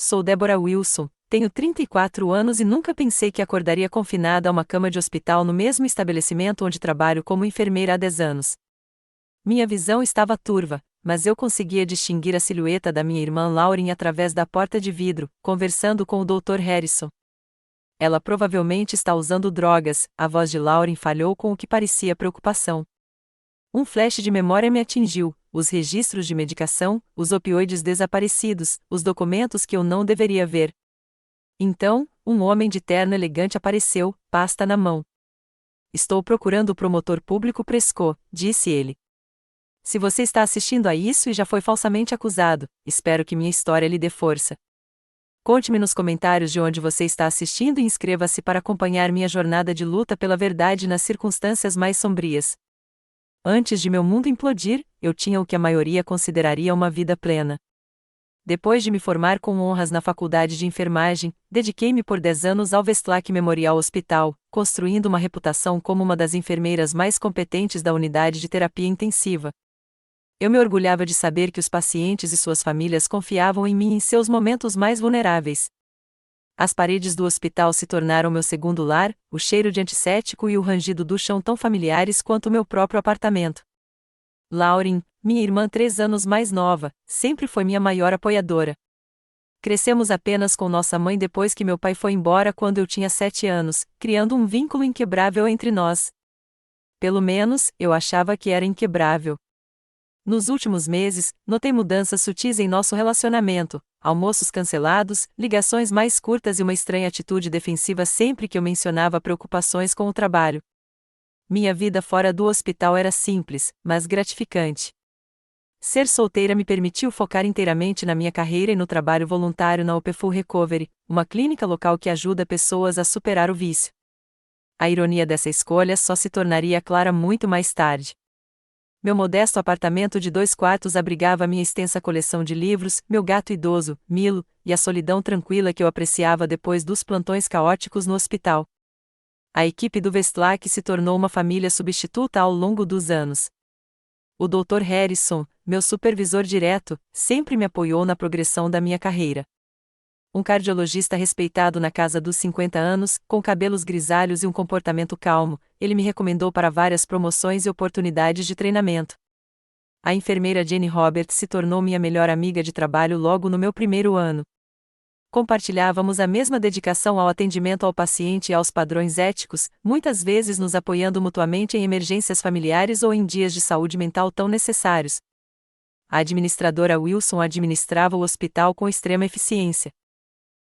sou Deborah Wilson, tenho 34 anos e nunca pensei que acordaria confinada a uma cama de hospital no mesmo estabelecimento onde trabalho como enfermeira há 10 anos. Minha visão estava turva, mas eu conseguia distinguir a silhueta da minha irmã Lauren através da porta de vidro, conversando com o Dr. Harrison. Ela provavelmente está usando drogas, a voz de Lauren falhou com o que parecia preocupação. Um flash de memória me atingiu, os registros de medicação, os opioides desaparecidos, os documentos que eu não deveria ver. Então, um homem de terno elegante apareceu, pasta na mão. Estou procurando o promotor público Prescott, disse ele. Se você está assistindo a isso e já foi falsamente acusado, espero que minha história lhe dê força. Conte-me nos comentários de onde você está assistindo e inscreva-se para acompanhar minha jornada de luta pela verdade nas circunstâncias mais sombrias. Antes de meu mundo implodir, eu tinha o que a maioria consideraria uma vida plena. Depois de me formar com honras na faculdade de enfermagem, dediquei-me por 10 anos ao Westlake Memorial Hospital, construindo uma reputação como uma das enfermeiras mais competentes da unidade de terapia intensiva. Eu me orgulhava de saber que os pacientes e suas famílias confiavam em mim em seus momentos mais vulneráveis. As paredes do hospital se tornaram meu segundo lar, o cheiro de antisséptico e o rangido do chão tão familiares quanto meu próprio apartamento. Lauren, minha irmã 3 anos mais nova, sempre foi minha maior apoiadora. Crescemos apenas com nossa mãe depois que meu pai foi embora quando eu tinha 7 anos, criando um vínculo inquebrável entre nós. Pelo menos, eu achava que era inquebrável. Nos últimos meses, notei mudanças sutis em nosso relacionamento, almoços cancelados, ligações mais curtas e uma estranha atitude defensiva sempre que eu mencionava preocupações com o trabalho. Minha vida fora do hospital era simples, mas gratificante. Ser solteira me permitiu focar inteiramente na minha carreira e no trabalho voluntário na Opeful Recovery, uma clínica local que ajuda pessoas a superar o vício. A ironia dessa escolha só se tornaria clara muito mais tarde. Meu modesto apartamento de 2 quartos abrigava minha extensa coleção de livros, meu gato idoso, Milo, e a solidão tranquila que eu apreciava depois dos plantões caóticos no hospital. A equipe do Westlake se tornou uma família substituta ao longo dos anos. O Dr. Harrison, meu supervisor direto, sempre me apoiou na progressão da minha carreira. Um cardiologista respeitado na casa dos 50 anos, com cabelos grisalhos e um comportamento calmo, ele me recomendou para várias promoções e oportunidades de treinamento. A enfermeira Jenny Roberts se tornou minha melhor amiga de trabalho logo no meu primeiro ano. Compartilhávamos a mesma dedicação ao atendimento ao paciente e aos padrões éticos, muitas vezes nos apoiando mutuamente em emergências familiares ou em dias de saúde mental tão necessários. A administradora Wilson administrava o hospital com extrema eficiência.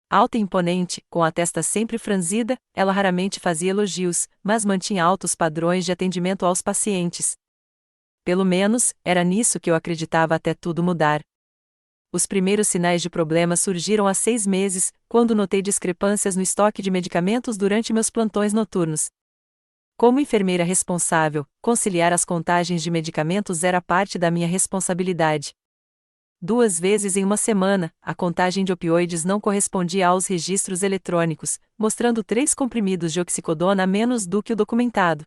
Alta e imponente, com a testa sempre franzida, ela raramente fazia elogios, mas mantinha altos padrões de atendimento aos pacientes. Pelo menos, era nisso que eu acreditava até tudo mudar. Os primeiros sinais de problemas surgiram há 6 meses, quando notei discrepâncias no estoque de medicamentos durante meus plantões noturnos. Como enfermeira responsável, conciliar as contagens de medicamentos era parte da minha responsabilidade. 2 vezes em uma semana, a contagem de opioides não correspondia aos registros eletrônicos, mostrando 3 comprimidos de oxicodona a menos do que o documentado.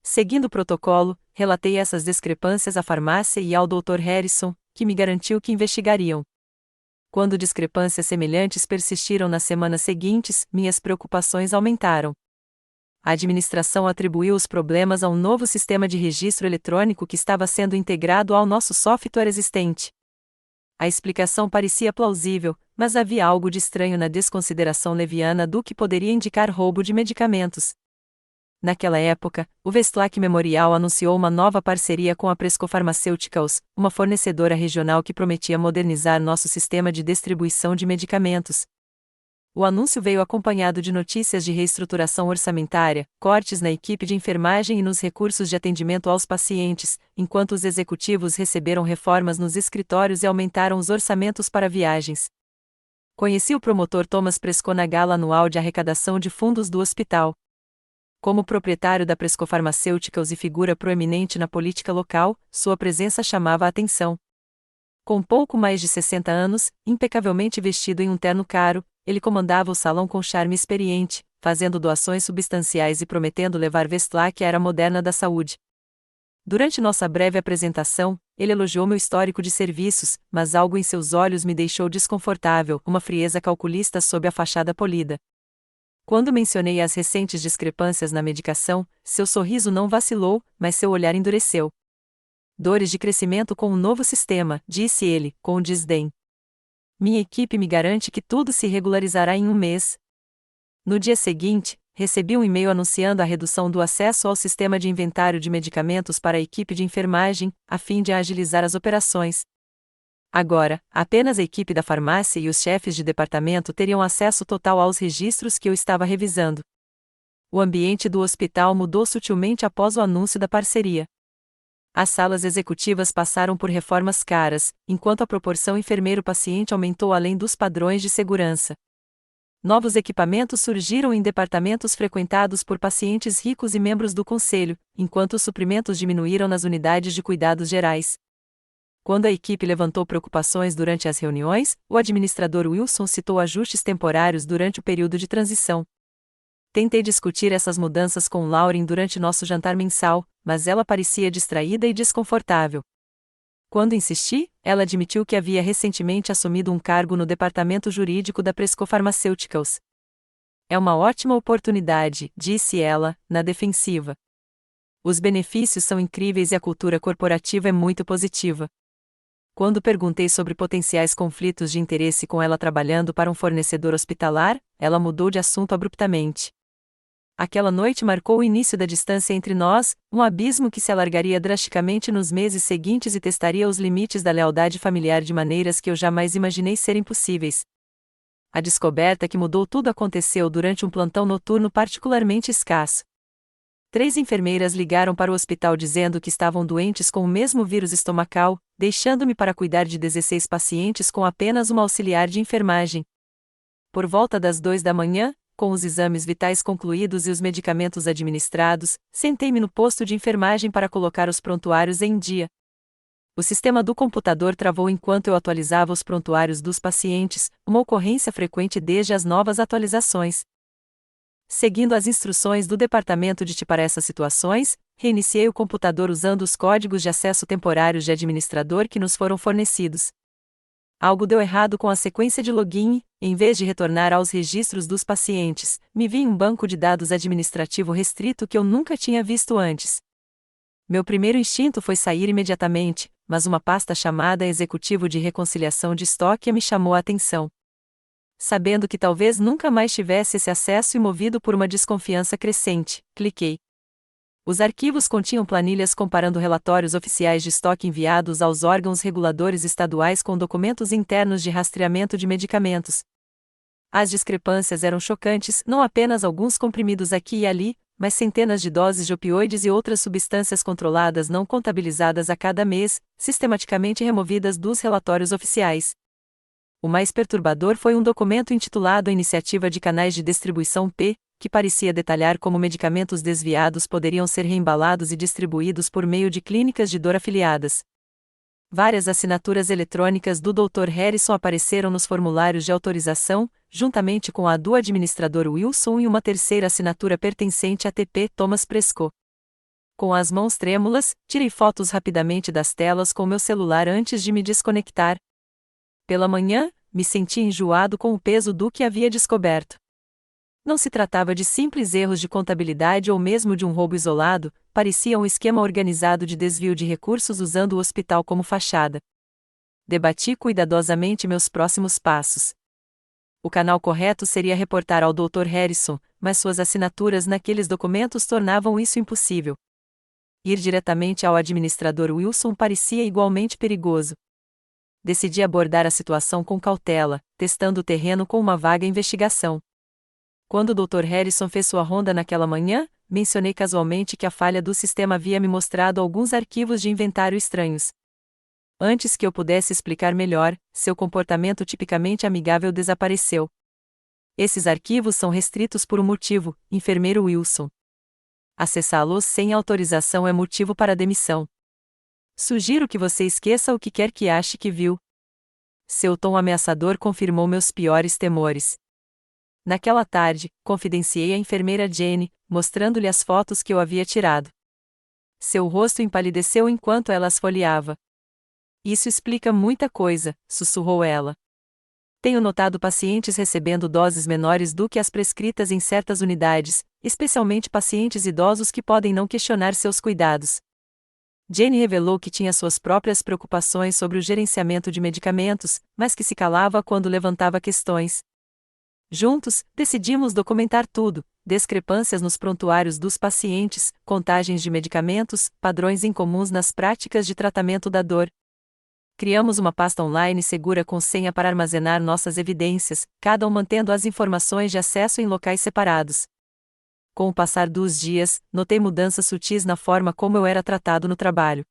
Seguindo o protocolo, relatei essas discrepâncias à farmácia e ao Dr. Harrison, que me garantiu que investigariam. Quando discrepâncias semelhantes persistiram nas semanas seguintes, minhas preocupações aumentaram. A administração atribuiu os problemas a um novo sistema de registro eletrônico que estava sendo integrado ao nosso software existente. A explicação parecia plausível, mas havia algo de estranho na desconsideração leviana do que poderia indicar roubo de medicamentos. Naquela época, o Westlake Memorial anunciou uma nova parceria com a Prescott Pharmaceuticals, uma fornecedora regional que prometia modernizar nosso sistema de distribuição de medicamentos. O anúncio veio acompanhado de notícias de reestruturação orçamentária, cortes na equipe de enfermagem e nos recursos de atendimento aos pacientes, enquanto os executivos receberam reformas nos escritórios e aumentaram os orçamentos para viagens. Conheci o promotor Thomas Prescott na gala anual de arrecadação de fundos do hospital. Como proprietário da Prescott Pharmaceuticals e figura proeminente na política local, sua presença chamava a atenção. Com pouco mais de 60 anos, impecavelmente vestido em um terno caro, ele comandava o salão com charme experiente, fazendo doações substanciais e prometendo levar Westlake à era moderna da saúde. Durante nossa breve apresentação, Ele elogiou meu histórico de serviços, mas algo em seus olhos me deixou desconfortável, uma frieza calculista sob a fachada polida. Quando mencionei as recentes discrepâncias na medicação, seu sorriso não vacilou, mas seu olhar endureceu. Dores de crescimento com um novo sistema, disse ele, com desdém. Minha equipe me garante que tudo se regularizará em um mês. No dia seguinte, recebi um e-mail anunciando a redução do acesso ao sistema de inventário de medicamentos para a equipe de enfermagem, a fim de agilizar as operações. Agora, apenas a equipe da farmácia e os chefes de departamento teriam acesso total aos registros que eu estava revisando. O ambiente do hospital mudou sutilmente após o anúncio da parceria. As salas executivas passaram por reformas caras, enquanto a proporção enfermeiro-paciente aumentou além dos padrões de segurança. Novos equipamentos surgiram em departamentos frequentados por pacientes ricos e membros do conselho, enquanto os suprimentos diminuíram nas unidades de cuidados gerais. Quando a equipe levantou preocupações durante as reuniões, o administrador Wilson citou ajustes temporários durante o período de transição. Tentei discutir essas mudanças com Lauren durante nosso jantar mensal, mas ela parecia distraída e desconfortável. Quando insisti, ela admitiu que havia recentemente assumido um cargo no departamento jurídico da Presco Pharmaceuticals. É uma ótima oportunidade, disse ela, na defensiva. Os benefícios são incríveis e a cultura corporativa é muito positiva. Quando perguntei sobre potenciais conflitos de interesse com ela trabalhando para um fornecedor hospitalar, ela mudou de assunto abruptamente. Aquela noite marcou o início da distância entre nós, um abismo que se alargaria drasticamente nos meses seguintes e testaria os limites da lealdade familiar de maneiras que eu jamais imaginei serem possíveis. A descoberta que mudou tudo aconteceu durante um plantão noturno particularmente escasso. 3 enfermeiras ligaram para o hospital dizendo que estavam doentes com o mesmo vírus estomacal, deixando-me para cuidar de 16 pacientes com apenas uma auxiliar de enfermagem. Por volta das 2 da manhã, com os exames vitais concluídos e os medicamentos administrados, sentei-me no posto de enfermagem para colocar os prontuários em dia. O sistema do computador travou enquanto eu atualizava os prontuários dos pacientes, uma ocorrência frequente desde as novas atualizações. Seguindo as instruções do departamento de TI para essas situações, reiniciei o computador usando os códigos de acesso temporários de administrador que nos foram fornecidos. Algo deu errado com a sequência de login, em vez de retornar aos registros dos pacientes, me vi em um banco de dados administrativo restrito que eu nunca tinha visto antes. Meu primeiro instinto foi sair imediatamente, mas uma pasta chamada Executivo de Reconciliação de Estoque me chamou a atenção. Sabendo que talvez nunca mais tivesse esse acesso e movido por uma desconfiança crescente, cliquei. Os arquivos continham planilhas comparando relatórios oficiais de estoque enviados aos órgãos reguladores estaduais com documentos internos de rastreamento de medicamentos. As discrepâncias eram chocantes, não apenas alguns comprimidos aqui e ali, mas centenas de doses de opioides e outras substâncias controladas não contabilizadas a cada mês, sistematicamente removidas dos relatórios oficiais. O mais perturbador foi um documento intitulado Iniciativa de Canais de Distribuição P, que parecia detalhar como medicamentos desviados poderiam ser reembalados e distribuídos por meio de clínicas de dor afiliadas. Várias assinaturas eletrônicas do Dr. Harrison apareceram nos formulários de autorização, juntamente com a do administrador Wilson e uma terceira assinatura pertencente a TP Thomas Presco. Com as mãos trêmulas, tirei fotos rapidamente das telas com meu celular antes de me desconectar. Pela manhã, me senti enjoado com o peso do que havia descoberto. Não se tratava de simples erros de contabilidade ou mesmo de um roubo isolado, parecia um esquema organizado de desvio de recursos usando o hospital como fachada. Debati cuidadosamente meus próximos passos. O canal correto seria reportar ao Dr. Harrison, mas suas assinaturas naqueles documentos tornavam isso impossível. Ir diretamente ao administrador Wilson parecia igualmente perigoso. Decidi abordar a situação com cautela, testando o terreno com uma vaga investigação. Quando o Dr. Harrison fez sua ronda naquela manhã, mencionei casualmente que a falha do sistema havia me mostrado alguns arquivos de inventário estranhos. Antes que eu pudesse explicar melhor, seu comportamento tipicamente amigável desapareceu. Esses arquivos são restritos por um motivo, enfermeiro Wilson. Acessá-los sem autorização é motivo para demissão. Sugiro que você esqueça o que quer que ache que viu. Seu tom ameaçador confirmou meus piores temores. Naquela tarde, confidenciei à enfermeira Jenny, mostrando-lhe as fotos que eu havia tirado. Seu rosto empalideceu enquanto ela as folheava. Isso explica muita coisa, sussurrou ela. Tenho notado pacientes recebendo doses menores do que as prescritas em certas unidades, especialmente pacientes idosos que podem não questionar seus cuidados. Jane revelou que tinha suas próprias preocupações sobre o gerenciamento de medicamentos, mas que se calava quando levantava questões. Juntos, decidimos documentar tudo: discrepâncias nos prontuários dos pacientes, contagens de medicamentos, padrões incomuns nas práticas de tratamento da dor. Criamos uma pasta online segura com senha para armazenar nossas evidências, cada um mantendo as informações de acesso em locais separados. Com o passar dos dias, notei mudanças sutis na forma como eu era tratado no trabalho.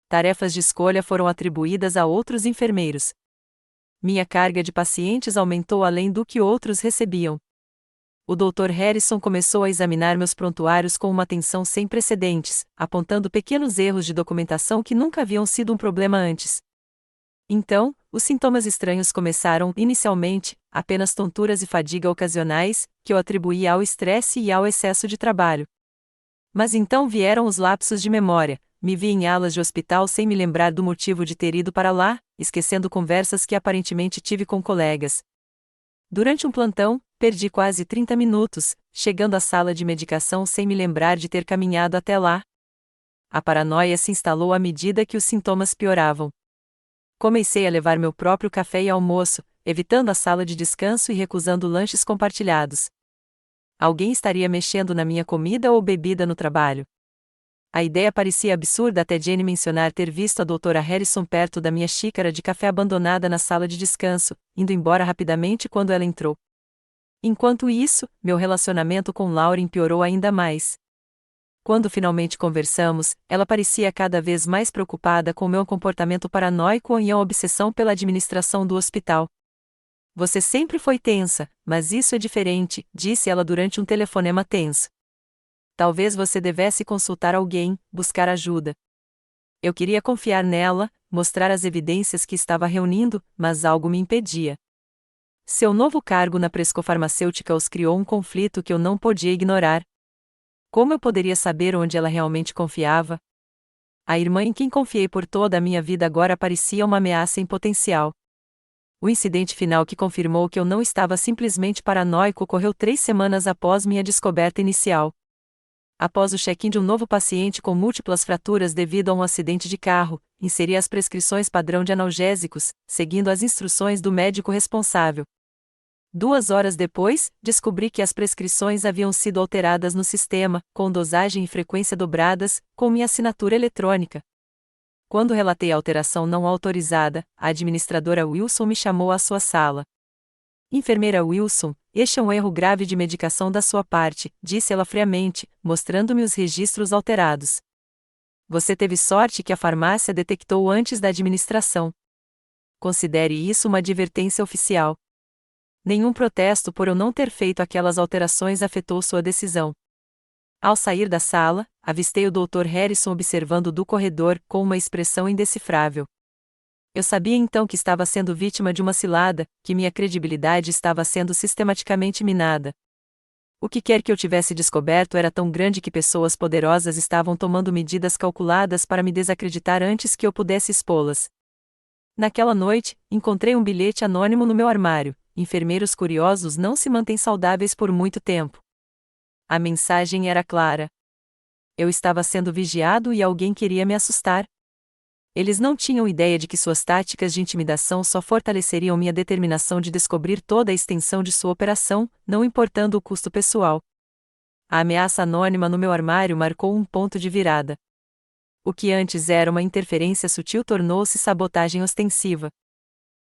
Tarefas de escolha foram atribuídas a outros enfermeiros. Minha carga de pacientes aumentou além do que outros recebiam. O Dr. Harrison começou a examinar meus prontuários com uma atenção sem precedentes, apontando pequenos erros de documentação que nunca haviam sido um problema antes. Então, os sintomas estranhos começaram, inicialmente, apenas tonturas e fadiga ocasionais, que eu atribuía ao estresse e ao excesso de trabalho. Mas então vieram os lapsos de memória, me vi em alas de hospital sem me lembrar do motivo de ter ido para lá, esquecendo conversas que aparentemente tive com colegas. Durante um plantão, perdi quase 30 minutos, chegando à sala de medicação sem me lembrar de ter caminhado até lá. A paranoia se instalou à medida que os sintomas pioravam. Comecei a levar meu próprio café e almoço, evitando a sala de descanso e recusando lanches compartilhados. Alguém estaria mexendo na minha comida ou bebida no trabalho. A ideia parecia absurda até Jane mencionar ter visto a doutora Harrison perto da minha xícara de café abandonada na sala de descanso, indo embora rapidamente quando ela entrou. Enquanto isso, meu relacionamento com Lauren piorou ainda mais. Quando finalmente conversamos, ela parecia cada vez mais preocupada com meu comportamento paranoico e a obsessão pela administração do hospital. Você sempre foi tensa, mas isso é diferente, disse ela durante um telefonema tenso. Talvez você devesse consultar alguém, buscar ajuda. Eu queria confiar nela, mostrar as evidências que estava reunindo, mas algo me impedia. Seu novo cargo na Prescofarmacêutica os criou um conflito que eu não podia ignorar. Como eu poderia saber onde ela realmente confiava? A irmã em quem confiei por toda a minha vida agora parecia uma ameaça em potencial. O incidente final que confirmou que eu não estava simplesmente paranoico ocorreu 3 semanas após minha descoberta inicial. Após o check-in de um novo paciente com múltiplas fraturas devido a um acidente de carro, inseri as prescrições padrão de analgésicos, seguindo as instruções do médico responsável. 2 horas depois, descobri que as prescrições haviam sido alteradas no sistema, com dosagem e frequência dobradas, com minha assinatura eletrônica. Quando relatei a alteração não autorizada, a administradora Wilson me chamou à sua sala. Enfermeira Wilson, este é um erro grave de medicação da sua parte, disse ela friamente, mostrando-me os registros alterados. Você teve sorte que a farmácia detectou antes da administração. Considere isso uma advertência oficial. Nenhum protesto por eu não ter feito aquelas alterações afetou sua decisão. Ao sair da sala, avistei o Dr. Harrison observando do corredor, com uma expressão indecifrável. Eu sabia então que estava sendo vítima de uma cilada, que minha credibilidade estava sendo sistematicamente minada. O que quer que eu tivesse descoberto era tão grande que pessoas poderosas estavam tomando medidas calculadas para me desacreditar antes que eu pudesse expô-las. Naquela noite, encontrei um bilhete anônimo no meu armário: enfermeiros curiosos não se mantêm saudáveis por muito tempo. A mensagem era clara. Eu estava sendo vigiado e alguém queria me assustar. Eles não tinham ideia de que suas táticas de intimidação só fortaleceriam minha determinação de descobrir toda a extensão de sua operação, não importando o custo pessoal. A ameaça anônima no meu armário marcou um ponto de virada. O que antes era uma interferência sutil tornou-se sabotagem ostensiva.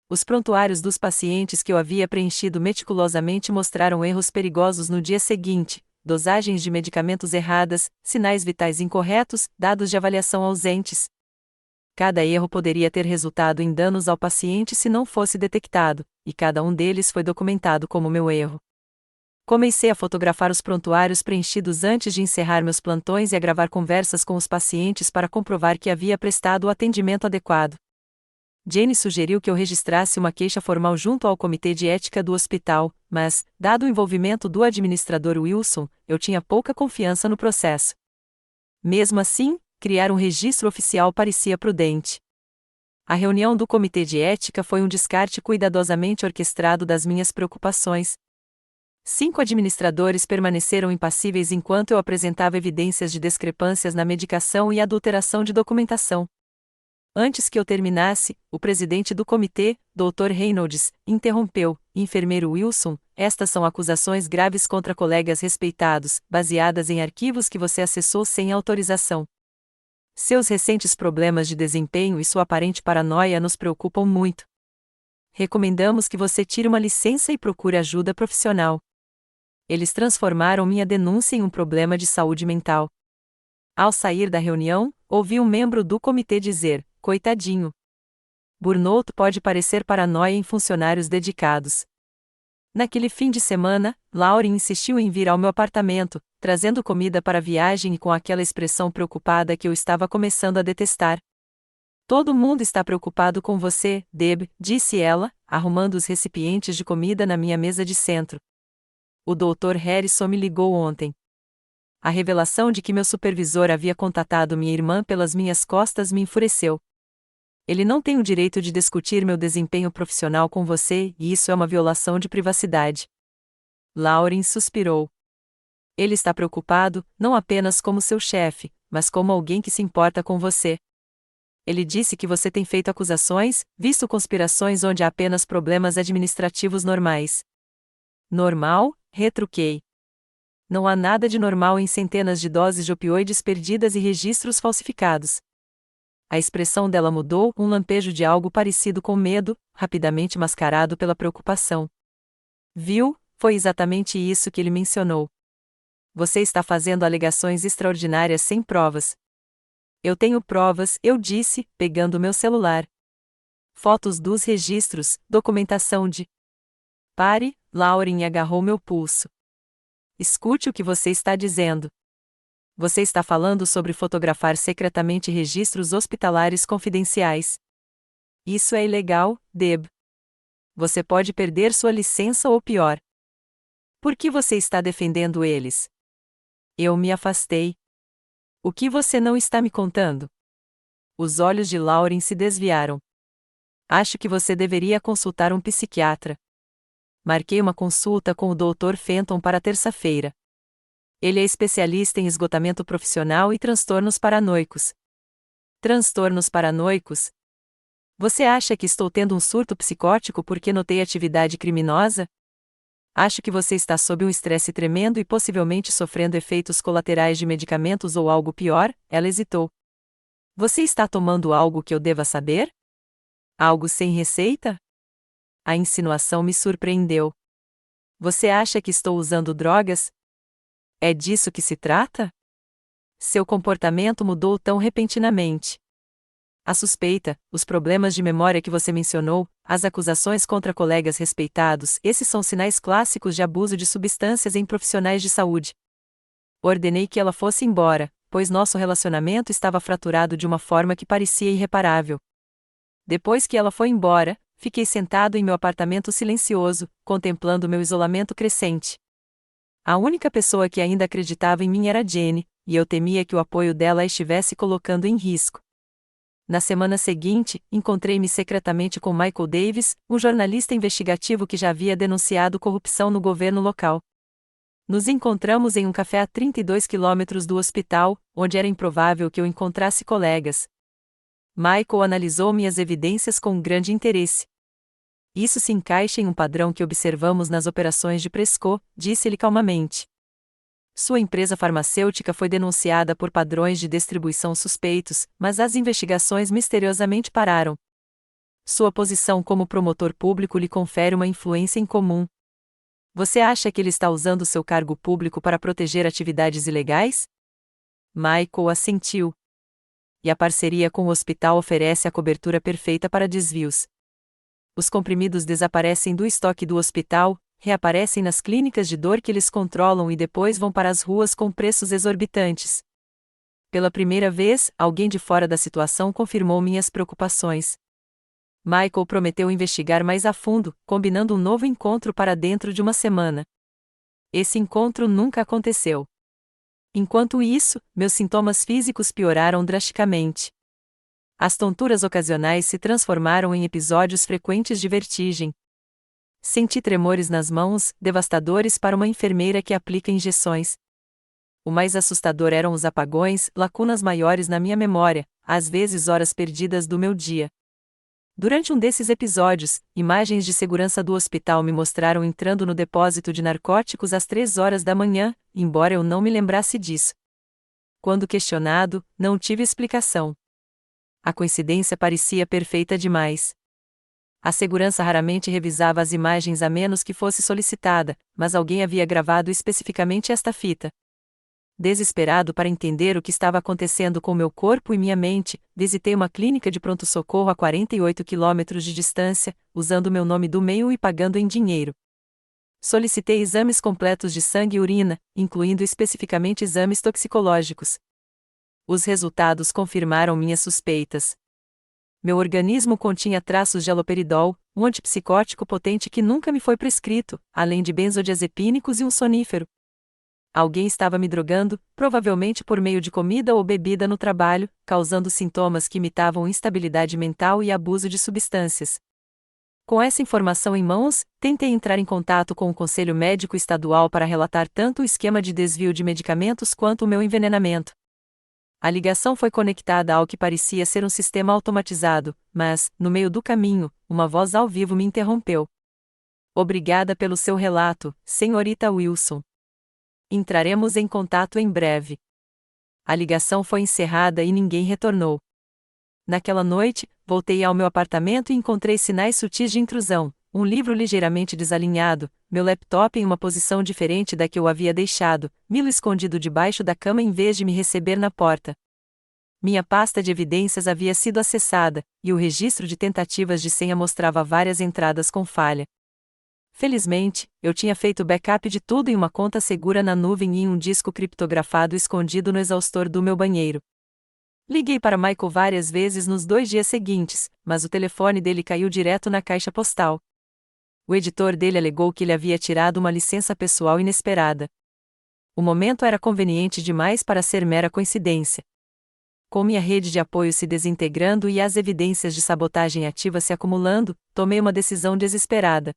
Os prontuários dos pacientes que eu havia preenchido meticulosamente mostraram erros perigosos no dia seguinte: dosagens de medicamentos erradas, sinais vitais incorretos, dados de avaliação ausentes. Cada erro poderia ter resultado em danos ao paciente se não fosse detectado, e cada um deles foi documentado como meu erro. Comecei a fotografar os prontuários preenchidos antes de encerrar meus plantões e a gravar conversas com os pacientes para comprovar que havia prestado o atendimento adequado. Jane sugeriu que eu registrasse uma queixa formal junto ao comitê de ética do hospital, mas, dado o envolvimento do administrador Wilson, eu tinha pouca confiança no processo. Mesmo assim, criar um registro oficial parecia prudente. A reunião do Comitê de Ética foi um descarte cuidadosamente orquestrado das minhas preocupações. 5 administradores permaneceram impassíveis enquanto eu apresentava evidências de discrepâncias na medicação e adulteração de documentação. Antes que eu terminasse, o presidente do comitê, Dr. Reynolds, interrompeu: Enfermeiro Wilson, estas são acusações graves contra colegas respeitados, baseadas em arquivos que você acessou sem autorização. Seus recentes problemas de desempenho e sua aparente paranoia nos preocupam muito. Recomendamos que você tire uma licença e procure ajuda profissional. Eles transformaram minha denúncia em um problema de saúde mental. Ao sair da reunião, ouvi um membro do comitê dizer: coitadinho. Burnout pode parecer paranoia em funcionários dedicados. Naquele fim de semana, Lauren insistiu em vir ao meu apartamento, trazendo comida para a viagem e com aquela expressão preocupada que eu estava começando a detestar. Todo mundo está preocupado com você, Deb, disse ela, arrumando os recipientes de comida na minha mesa de centro. O Dr. Harrison me ligou ontem. A revelação de que meu supervisor havia contatado minha irmã pelas minhas costas me enfureceu. Ele não tem o direito de discutir meu desempenho profissional com você, e isso é uma violação de privacidade. Lauren suspirou. Ele está preocupado, não apenas como seu chefe, mas como alguém que se importa com você. Ele disse que você tem feito acusações, visto conspirações onde há apenas problemas administrativos normais. Normal? Retruquei. Não há nada de normal em centenas de doses de opioides perdidas e registros falsificados. A expressão dela mudou, um lampejo de algo parecido com medo, rapidamente mascarado pela preocupação. Viu, foi exatamente isso que ele mencionou. Você está fazendo alegações extraordinárias sem provas. Eu tenho provas, eu disse, pegando meu celular. Fotos dos registros, documentação de... Pare, Lauren agarrou meu pulso. Escute o que você está dizendo. Você está falando sobre fotografar secretamente registros hospitalares confidenciais. Isso é ilegal, Deb. Você pode perder sua licença ou pior. Por que você está defendendo eles? Eu me afastei. O que você não está me contando? Os olhos de Lauren se desviaram. Acho que você deveria consultar um psiquiatra. Marquei uma consulta com o Dr. Fenton para terça-feira. Ele é especialista em esgotamento profissional e transtornos paranoicos. Transtornos paranoicos? Você acha que estou tendo um surto psicótico porque notei atividade criminosa? Acho que você está sob um estresse tremendo e possivelmente sofrendo efeitos colaterais de medicamentos ou algo pior, ela hesitou. Você está tomando algo que eu deva saber? Algo sem receita? A insinuação me surpreendeu. Você acha que estou usando drogas? É disso que se trata? Seu comportamento mudou tão repentinamente. A suspeita, os problemas de memória que você mencionou, as acusações contra colegas respeitados, esses são sinais clássicos de abuso de substâncias em profissionais de saúde. Ordenei que ela fosse embora, pois nosso relacionamento estava fraturado de uma forma que parecia irreparável. Depois que ela foi embora, fiquei sentado em meu apartamento silencioso, contemplando meu isolamento crescente. A única pessoa que ainda acreditava em mim era Jenny, e eu temia que o apoio dela a estivesse colocando em risco. Na semana seguinte, encontrei-me secretamente com Michael Davis, um jornalista investigativo que já havia denunciado corrupção no governo local. Nos encontramos em um café a 32 quilômetros do hospital, onde era improvável que eu encontrasse colegas. Michael analisou minhas evidências com grande interesse. Isso se encaixa em um padrão que observamos nas operações de Prescott, disse-ele calmamente. Sua empresa farmacêutica foi denunciada por padrões de distribuição suspeitos, mas as investigações misteriosamente pararam. Sua posição como promotor público lhe confere uma influência incomum. Você acha que ele está usando seu cargo público para proteger atividades ilegais? Michael assentiu. E a parceria com o hospital oferece a cobertura perfeita para desvios. Os comprimidos desaparecem do estoque do hospital, reaparecem nas clínicas de dor que eles controlam e depois vão para as ruas com preços exorbitantes. Pela primeira vez, alguém de fora da situação confirmou minhas preocupações. Michael prometeu investigar mais a fundo, combinando um novo encontro para dentro de uma semana. Esse encontro nunca aconteceu. Enquanto isso, meus sintomas físicos pioraram drasticamente. As tonturas ocasionais se transformaram em episódios frequentes de vertigem. Senti tremores nas mãos, devastadores para uma enfermeira que aplica injeções. O mais assustador eram os apagões, lacunas maiores na minha memória, às vezes horas perdidas do meu dia. Durante um desses episódios, imagens de segurança do hospital me mostraram entrando no depósito de narcóticos às 3 horas da manhã, embora eu não me lembrasse disso. Quando questionado, não tive explicação. A coincidência parecia perfeita demais. A segurança raramente revisava as imagens a menos que fosse solicitada, mas alguém havia gravado especificamente esta fita. Desesperado para entender o que estava acontecendo com meu corpo e minha mente, visitei uma clínica de pronto-socorro a 48 quilômetros de distância, usando meu nome do meio e pagando em dinheiro. Solicitei exames completos de sangue e urina, incluindo especificamente exames toxicológicos. Os resultados confirmaram minhas suspeitas. Meu organismo continha traços de haloperidol, um antipsicótico potente que nunca me foi prescrito, além de benzodiazepínicos e um sonífero. Alguém estava me drogando, provavelmente por meio de comida ou bebida no trabalho, causando sintomas que imitavam instabilidade mental e abuso de substâncias. Com essa informação em mãos, tentei entrar em contato com o Conselho Médico Estadual para relatar tanto o esquema de desvio de medicamentos quanto o meu envenenamento. A ligação foi conectada ao que parecia ser um sistema automatizado, mas, no meio do caminho, uma voz ao vivo me interrompeu. Obrigada pelo seu relato, senhorita Wilson. Entraremos em contato em breve. A ligação foi encerrada e ninguém retornou. Naquela noite, voltei ao meu apartamento e encontrei sinais sutis de intrusão, um livro ligeiramente desalinhado, meu laptop em uma posição diferente da que eu havia deixado, Milo escondido debaixo da cama em vez de me receber na porta. Minha pasta de evidências havia sido acessada, e o registro de tentativas de senha mostrava várias entradas com falha. Felizmente, eu tinha feito backup de tudo em uma conta segura na nuvem e em um disco criptografado escondido no exaustor do meu banheiro. Liguei para Michael várias vezes nos 2 dias seguintes, mas o telefone dele caiu direto na caixa postal. O editor dele alegou que ele havia tirado uma licença pessoal inesperada. O momento era conveniente demais para ser mera coincidência. Com minha rede de apoio se desintegrando e as evidências de sabotagem ativa se acumulando, tomei uma decisão desesperada.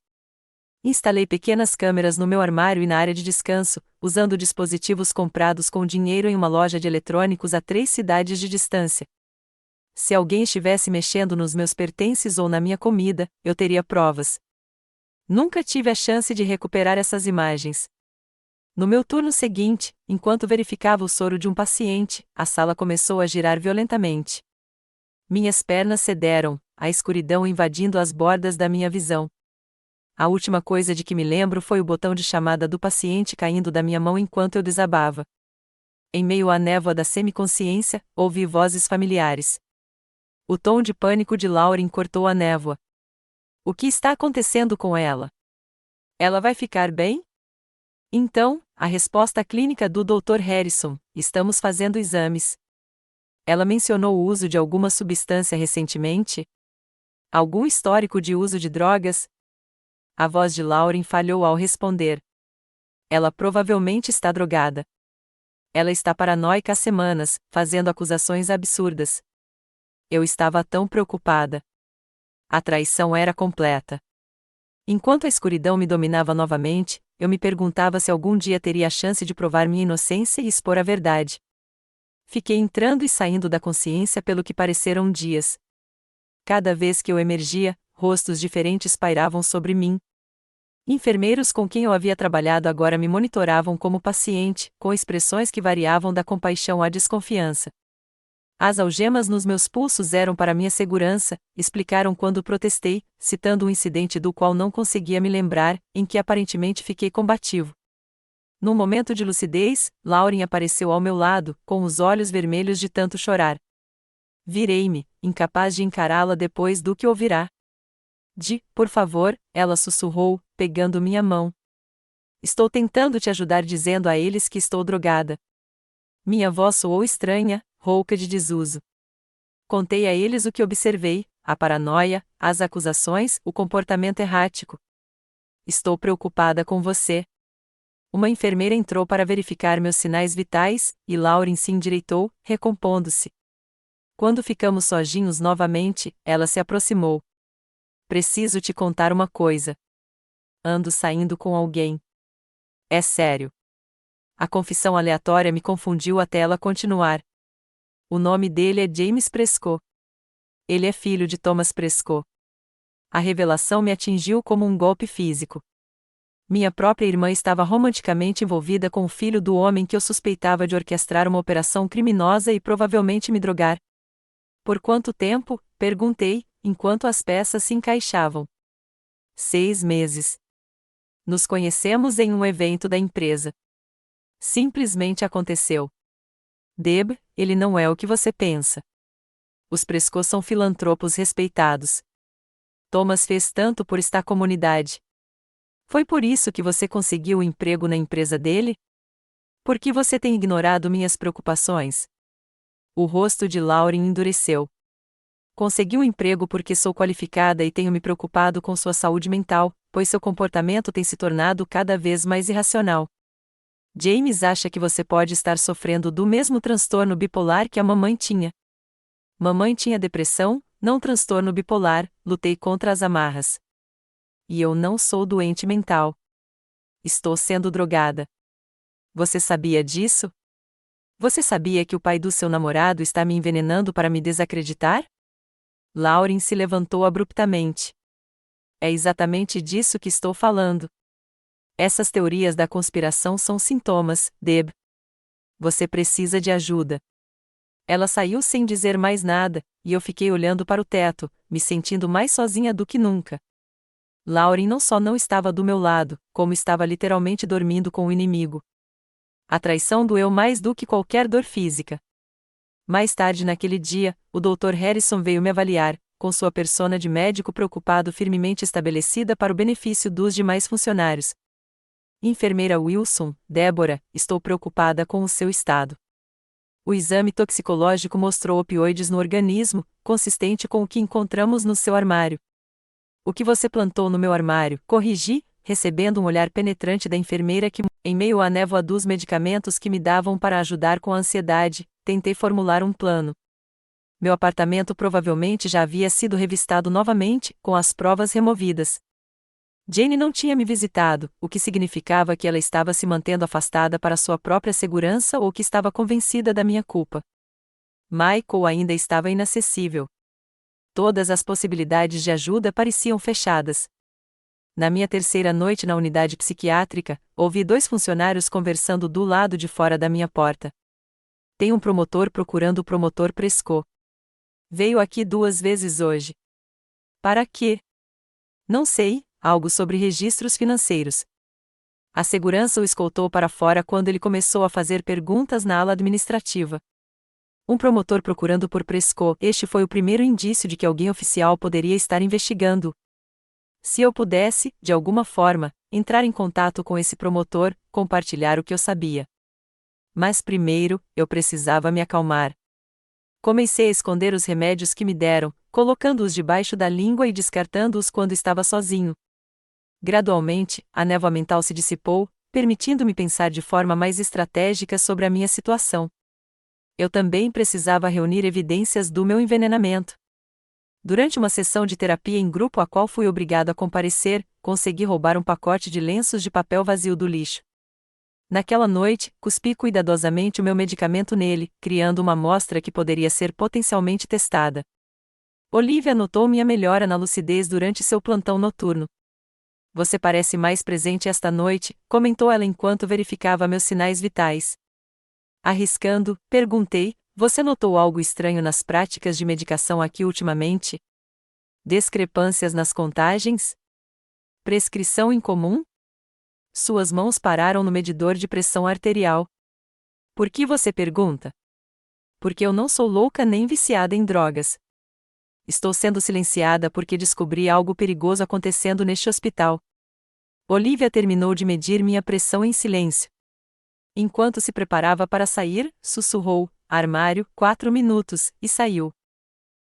Instalei pequenas câmeras no meu armário e na área de descanso, usando dispositivos comprados com dinheiro em uma loja de eletrônicos a 3 cidades de distância. Se alguém estivesse mexendo nos meus pertences ou na minha comida, eu teria provas. Nunca tive a chance de recuperar essas imagens. No meu turno seguinte, enquanto verificava o soro de um paciente, a sala começou a girar violentamente. Minhas pernas cederam, a escuridão invadindo as bordas da minha visão. A última coisa de que me lembro foi o botão de chamada do paciente caindo da minha mão enquanto eu desabava. Em meio à névoa da semiconsciência, ouvi vozes familiares. O tom de pânico de Lauren cortou a névoa. O que está acontecendo com ela? Ela vai ficar bem? Então, a resposta clínica do Dr. Harrison: estamos fazendo exames. Ela mencionou o uso de alguma substância recentemente? Algum histórico de uso de drogas? A voz de Lauren falhou ao responder. Ela provavelmente está drogada. Ela está paranoica há semanas, fazendo acusações absurdas. Eu estava tão preocupada. A traição era completa. Enquanto a escuridão me dominava novamente, eu me perguntava se algum dia teria a chance de provar minha inocência e expor a verdade. Fiquei entrando e saindo da consciência pelo que pareceram dias. Cada vez que eu emergia, rostos diferentes pairavam sobre mim. Enfermeiros com quem eu havia trabalhado agora me monitoravam como paciente, com expressões que variavam da compaixão à desconfiança. As algemas nos meus pulsos eram para minha segurança, explicaram quando protestei, citando um incidente do qual não conseguia me lembrar, em que aparentemente fiquei combativo. Num momento de lucidez, Lauren apareceu ao meu lado, com os olhos vermelhos de tanto chorar. Virei-me, incapaz de encará-la depois do que ouvirá. Por favor, ela sussurrou, pegando minha mão. Estou tentando te ajudar dizendo a eles que estou drogada. Minha voz soou estranha, rouca de desuso. Contei a eles o que observei, a paranoia, as acusações, o comportamento errático. Estou preocupada com você. Uma enfermeira entrou para verificar meus sinais vitais, e Lauren se endireitou, recompondo-se. Quando ficamos sozinhos novamente, ela se aproximou. Preciso te contar uma coisa. Ando saindo com alguém. É sério. A confissão aleatória me confundiu até ela continuar. O nome dele é James Prescott. Ele é filho de Thomas Prescott. A revelação me atingiu como um golpe físico. Minha própria irmã estava romanticamente envolvida com o filho do homem que eu suspeitava de orquestrar uma operação criminosa e provavelmente me drogar. Por quanto tempo? Perguntei, enquanto as peças se encaixavam. 6 meses. Nos conhecemos em um evento da empresa. Simplesmente aconteceu. Deb, ele não é o que você pensa. Os Prescott são filantropos respeitados. Thomas fez tanto por esta comunidade. Foi por isso que você conseguiu o emprego na empresa dele? Por que você tem ignorado minhas preocupações? O rosto de Lauren endureceu. Consegui um emprego porque sou qualificada e tenho me preocupado com sua saúde mental, pois seu comportamento tem se tornado cada vez mais irracional. James acha que você pode estar sofrendo do mesmo transtorno bipolar que a mamãe tinha. Mamãe tinha depressão, não transtorno bipolar, lutei contra as amarras. E eu não sou doente mental. Estou sendo drogada. Você sabia disso? Você sabia que o pai do seu namorado está me envenenando para me desacreditar? Lauren se levantou abruptamente. É exatamente disso que estou falando. Essas teorias da conspiração são sintomas, Deb. Você precisa de ajuda. Ela saiu sem dizer mais nada, e eu fiquei olhando para o teto, me sentindo mais sozinha do que nunca. Lauren não só não estava do meu lado, como estava literalmente dormindo com o inimigo. A traição doeu mais do que qualquer dor física. Mais tarde naquele dia, o Dr. Harrison veio me avaliar, com sua persona de médico preocupado firmemente estabelecida para o benefício dos demais funcionários. Enfermeira Wilson, Débora, estou preocupada com o seu estado. O exame toxicológico mostrou opioides no organismo, consistente com o que encontramos no seu armário. O que você plantou no meu armário? Corrigi, recebendo um olhar penetrante da enfermeira que, em meio à névoa dos medicamentos que me davam para ajudar com a ansiedade, tentei formular um plano. Meu apartamento provavelmente já havia sido revistado novamente, com as provas removidas. Jane não tinha me visitado, o que significava que ela estava se mantendo afastada para sua própria segurança ou que estava convencida da minha culpa. Michael ainda estava inacessível. Todas as possibilidades de ajuda pareciam fechadas. Na minha terceira noite na unidade psiquiátrica, ouvi 2 funcionários conversando do lado de fora da minha porta. Tem um promotor procurando o promotor Prescott. Veio aqui 2 vezes hoje. Para quê? Não sei, algo sobre registros financeiros. A segurança o escoltou para fora quando ele começou a fazer perguntas na ala administrativa. Um promotor procurando por Prescott. Este foi o primeiro indício de que alguém oficial poderia estar investigando. Se eu pudesse, de alguma forma, entrar em contato com esse promotor, compartilhar o que eu sabia. Mas primeiro, eu precisava me acalmar. Comecei a esconder os remédios que me deram, colocando-os debaixo da língua e descartando-os quando estava sozinho. Gradualmente, a névoa mental se dissipou, permitindo-me pensar de forma mais estratégica sobre a minha situação. Eu também precisava reunir evidências do meu envenenamento. Durante uma sessão de terapia em grupo a qual fui obrigado a comparecer, consegui roubar um pacote de lenços de papel vazio do lixo. Naquela noite, cuspi cuidadosamente o meu medicamento nele, criando uma amostra que poderia ser potencialmente testada. Olivia notou minha melhora na lucidez durante seu plantão noturno. Você parece mais presente esta noite, comentou ela enquanto verificava meus sinais vitais. Arriscando, perguntei, você notou algo estranho nas práticas de medicação aqui ultimamente? Discrepâncias nas contagens? Prescrição incomum? Suas mãos pararam no medidor de pressão arterial. Por que você pergunta? Porque eu não sou louca nem viciada em drogas. Estou sendo silenciada porque descobri algo perigoso acontecendo neste hospital. Olivia terminou de medir minha pressão em silêncio. Enquanto se preparava para sair, sussurrou, armário, 4 minutos, e saiu.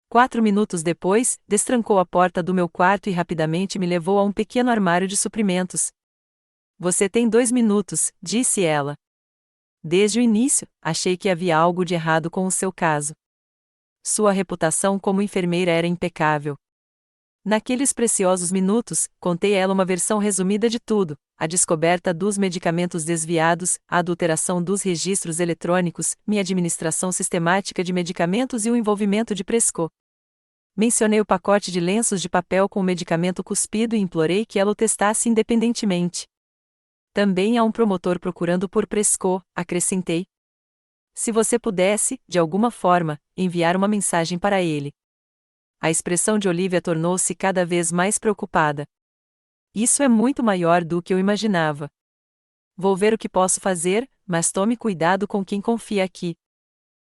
4 minutos depois, destrancou a porta do meu quarto e rapidamente me levou a um pequeno armário de suprimentos. Você tem 2 minutos, disse ela. Desde o início, achei que havia algo de errado com o seu caso. Sua reputação como enfermeira era impecável. Naqueles preciosos minutos, contei a ela uma versão resumida de tudo: a descoberta dos medicamentos desviados, a adulteração dos registros eletrônicos, minha administração sistemática de medicamentos e o envolvimento de Presco. Mencionei o pacote de lenços de papel com o medicamento cuspido e implorei que ela o testasse independentemente. Também há um promotor procurando por Presco, acrescentei. Se você pudesse, de alguma forma, enviar uma mensagem para ele. A expressão de Olivia tornou-se cada vez mais preocupada. Isso é muito maior do que eu imaginava. Vou ver o que posso fazer, mas tome cuidado com quem confia aqui.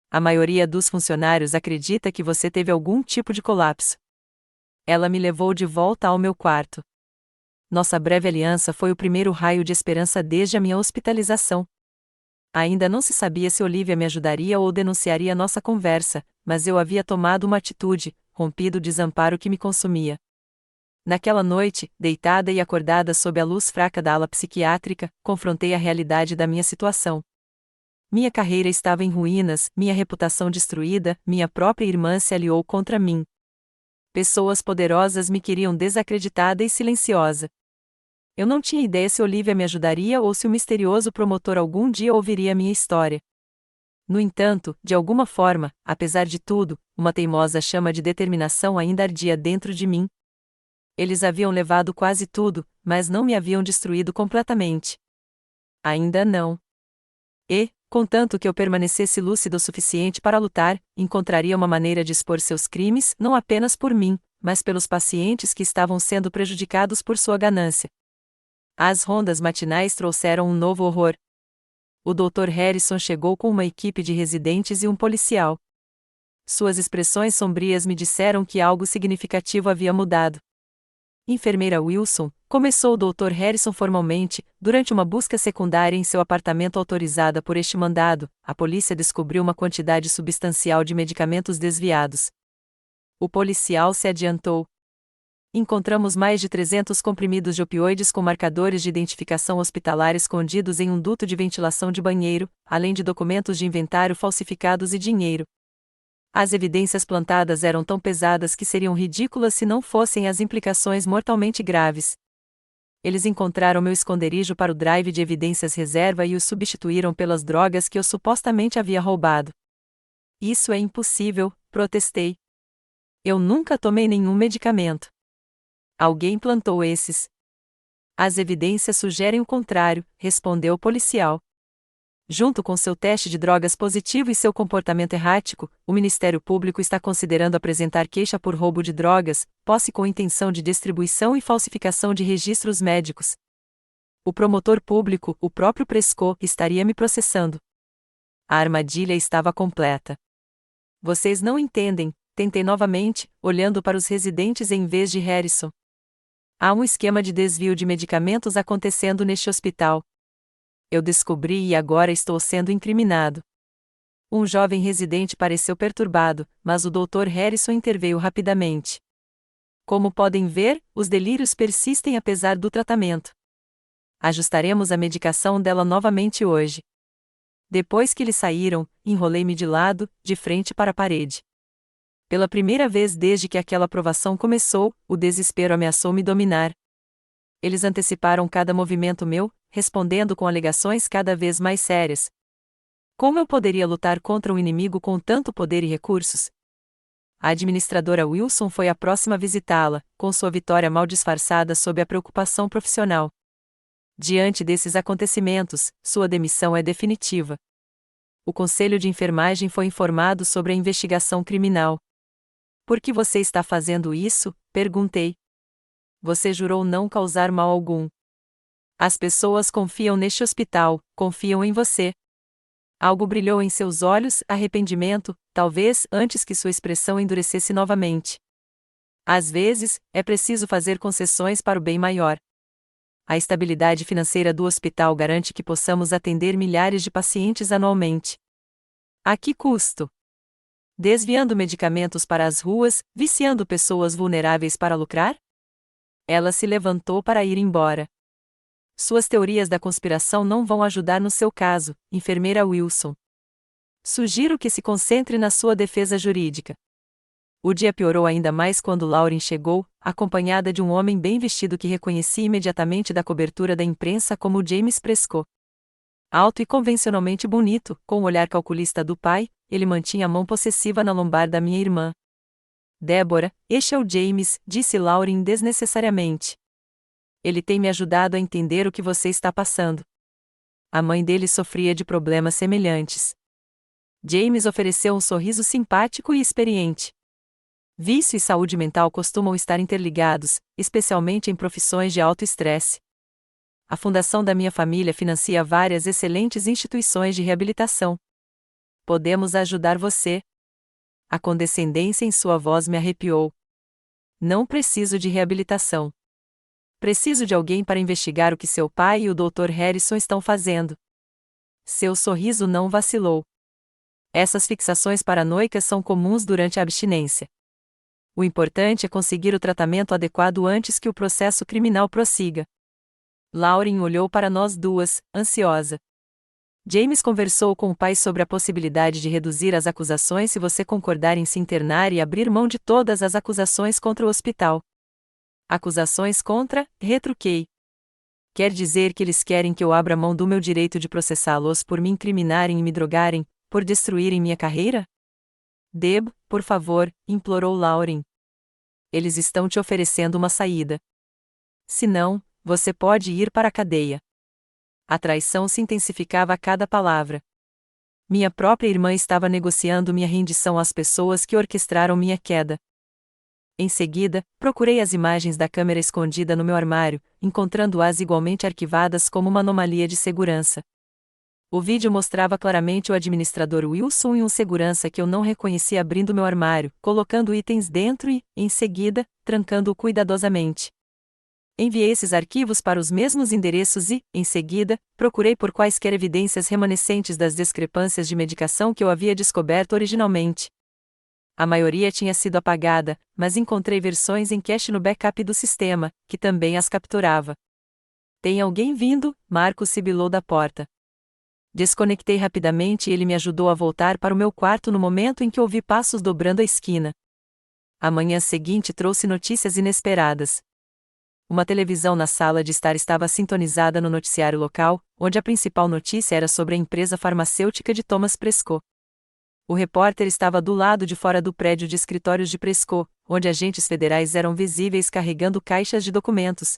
A maioria dos funcionários acredita que você teve algum tipo de colapso. Ela me levou de volta ao meu quarto. Nossa breve aliança foi o primeiro raio de esperança desde a minha hospitalização. Ainda não se sabia se Olivia me ajudaria ou denunciaria nossa conversa, mas eu havia tomado uma atitude, rompido o desamparo que me consumia. Naquela noite, deitada e acordada sob a luz fraca da ala psiquiátrica, confrontei a realidade da minha situação. Minha carreira estava em ruínas, minha reputação destruída, minha própria irmã se aliou contra mim. Pessoas poderosas me queriam desacreditada e silenciosa. Eu não tinha ideia se Olivia me ajudaria ou se o misterioso promotor algum dia ouviria minha história. No entanto, de alguma forma, apesar de tudo, uma teimosa chama de determinação ainda ardia dentro de mim. Eles haviam levado quase tudo, mas não me haviam destruído completamente. Ainda não. E, contanto que eu permanecesse lúcido o suficiente para lutar, encontraria uma maneira de expor seus crimes, não apenas por mim, mas pelos pacientes que estavam sendo prejudicados por sua ganância. As rondas matinais trouxeram um novo horror. O Dr. Harrison chegou com uma equipe de residentes e um policial. Suas expressões sombrias me disseram que algo significativo havia mudado. Enfermeira Wilson, começou o Dr. Harrison formalmente, durante uma busca secundária em seu apartamento autorizada por este mandado, a polícia descobriu uma quantidade substancial de medicamentos desviados. O policial se adiantou. Encontramos mais de 300 comprimidos de opioides com marcadores de identificação hospitalar escondidos em um duto de ventilação de banheiro, além de documentos de inventário falsificados e dinheiro. As evidências plantadas eram tão pesadas que seriam ridículas se não fossem as implicações mortalmente graves. Eles encontraram meu esconderijo para o drive de evidências reserva e o substituíram pelas drogas que eu supostamente havia roubado. Isso é impossível, protestei. Eu nunca tomei nenhum medicamento. Alguém plantou esses. As evidências sugerem o contrário, respondeu o policial. Junto com seu teste de drogas positivo e seu comportamento errático, o Ministério Público está considerando apresentar queixa por roubo de drogas, posse com intenção de distribuição e falsificação de registros médicos. O promotor público, o próprio Presco, estaria me processando. A armadilha estava completa. Vocês não entendem, tentei novamente, olhando para os residentes em vez de Harrison. Há um esquema de desvio de medicamentos acontecendo neste hospital. Eu descobri e agora estou sendo incriminado. Um jovem residente pareceu perturbado, mas o Dr. Harrison interveio rapidamente. Como podem ver, os delírios persistem apesar do tratamento. Ajustaremos a medicação dela novamente hoje. Depois que eles saíram, enrolei-me de lado, de frente para a parede. Pela primeira vez desde que aquela provação começou, o desespero ameaçou me dominar. Eles anteciparam cada movimento meu, respondendo com alegações cada vez mais sérias. Como eu poderia lutar contra um inimigo com tanto poder e recursos? A administradora Wilson foi a próxima a visitá-la, com sua vitória mal disfarçada sob a preocupação profissional. Diante desses acontecimentos, sua demissão é definitiva. O Conselho de Enfermagem foi informado sobre a investigação criminal. Por que você está fazendo isso? Perguntei. Você jurou não causar mal algum. As pessoas confiam neste hospital, confiam em você. Algo brilhou em seus olhos, arrependimento, talvez antes que sua expressão endurecesse novamente. Às vezes, é preciso fazer concessões para o bem maior. A estabilidade financeira do hospital garante que possamos atender milhares de pacientes anualmente. A que custo? Desviando medicamentos para as ruas, viciando pessoas vulneráveis para lucrar? Ela se levantou para ir embora. Suas teorias da conspiração não vão ajudar no seu caso, enfermeira Wilson. Sugiro que se concentre na sua defesa jurídica. O dia piorou ainda mais quando Lauren chegou, acompanhada de um homem bem vestido que reconheci imediatamente da cobertura da imprensa como James Prescott. Alto e convencionalmente bonito, com o olhar calculista do pai, ele mantinha a mão possessiva na lombar da minha irmã. Débora, este é o James, disse Lauren desnecessariamente. Ele tem me ajudado a entender o que você está passando. A mãe dele sofria de problemas semelhantes. James ofereceu um sorriso simpático e experiente. Vício e saúde mental costumam estar interligados, especialmente em profissões de alto estresse. A fundação da minha família financia várias excelentes instituições de reabilitação. Podemos ajudar você. A condescendência em sua voz me arrepiou. Não preciso de reabilitação. Preciso de alguém para investigar o que seu pai e o Dr. Harrison estão fazendo. Seu sorriso não vacilou. Essas fixações paranoicas são comuns durante a abstinência. O importante é conseguir o tratamento adequado antes que o processo criminal prossiga. Lauren olhou para nós duas, ansiosa. James conversou com o pai sobre a possibilidade de reduzir as acusações se você concordar em se internar e abrir mão de todas as acusações contra o hospital. Acusações contra, retruquei. Quer dizer que eles querem que eu abra mão do meu direito de processá-los por me incriminarem e me drogarem, por destruírem minha carreira? Deb, por favor, implorou Lauren. Eles estão te oferecendo uma saída. Se não, você pode ir para a cadeia. A traição se intensificava a cada palavra. Minha própria irmã estava negociando minha rendição às pessoas que orquestraram minha queda. Em seguida, procurei as imagens da câmera escondida no meu armário, encontrando-as igualmente arquivadas como uma anomalia de segurança. O vídeo mostrava claramente o administrador Wilson e um segurança que eu não reconheci abrindo meu armário, colocando itens dentro e, em seguida, trancando-o cuidadosamente. Enviei esses arquivos para os mesmos endereços e, em seguida, procurei por quaisquer evidências remanescentes das discrepâncias de medicação que eu havia descoberto originalmente. A maioria tinha sido apagada, mas encontrei versões em cache no backup do sistema, que também as capturava. Tem alguém vindo? Marcos sibilou da porta. Desconectei rapidamente e ele me ajudou a voltar para o meu quarto no momento em que ouvi passos dobrando a esquina. A manhã seguinte trouxe notícias inesperadas. Uma televisão na sala de estar estava sintonizada no noticiário local, onde a principal notícia era sobre a empresa farmacêutica de Thomas Prescott. O repórter estava do lado de fora do prédio de escritórios de Prescott, onde agentes federais eram visíveis carregando caixas de documentos.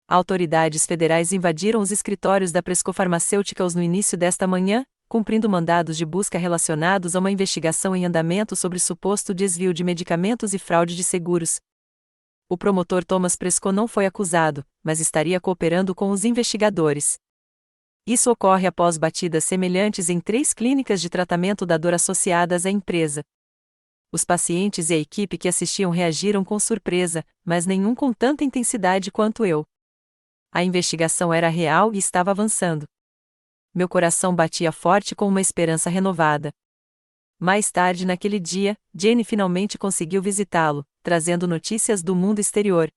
Autoridades federais invadiram os escritórios da Prescott Pharmaceuticals no início desta manhã, cumprindo mandados de busca relacionados a uma investigação em andamento sobre suposto desvio de medicamentos e fraude de seguros. O promotor Thomas Prescott não foi acusado, mas estaria cooperando com os investigadores. Isso ocorre após batidas semelhantes em 3 clínicas de tratamento da dor associadas à empresa. Os pacientes e a equipe que assistiam reagiram com surpresa, mas nenhum com tanta intensidade quanto eu. A investigação era real e estava avançando. Meu coração batia forte com uma esperança renovada. Mais tarde naquele dia, Jane finalmente conseguiu visitá-lo, trazendo notícias do mundo exterior.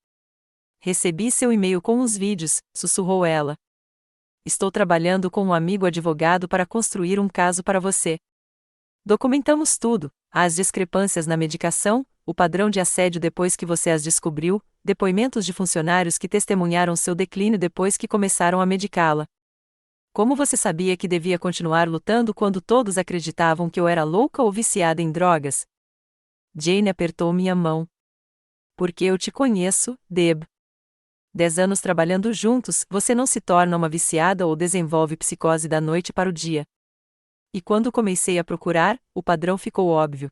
Recebi seu e-mail com os vídeos, sussurrou ela. Estou trabalhando com um amigo advogado para construir um caso para você. Documentamos tudo, as discrepâncias na medicação, o padrão de assédio depois que você as descobriu, depoimentos de funcionários que testemunharam seu declínio depois que começaram a medicá-la. Como você sabia que devia continuar lutando quando todos acreditavam que eu era louca ou viciada em drogas? Jane apertou minha mão. Porque eu te conheço, Deb. 10 anos trabalhando juntos, você não se torna uma viciada ou desenvolve psicose da noite para o dia. E quando comecei a procurar, o padrão ficou óbvio.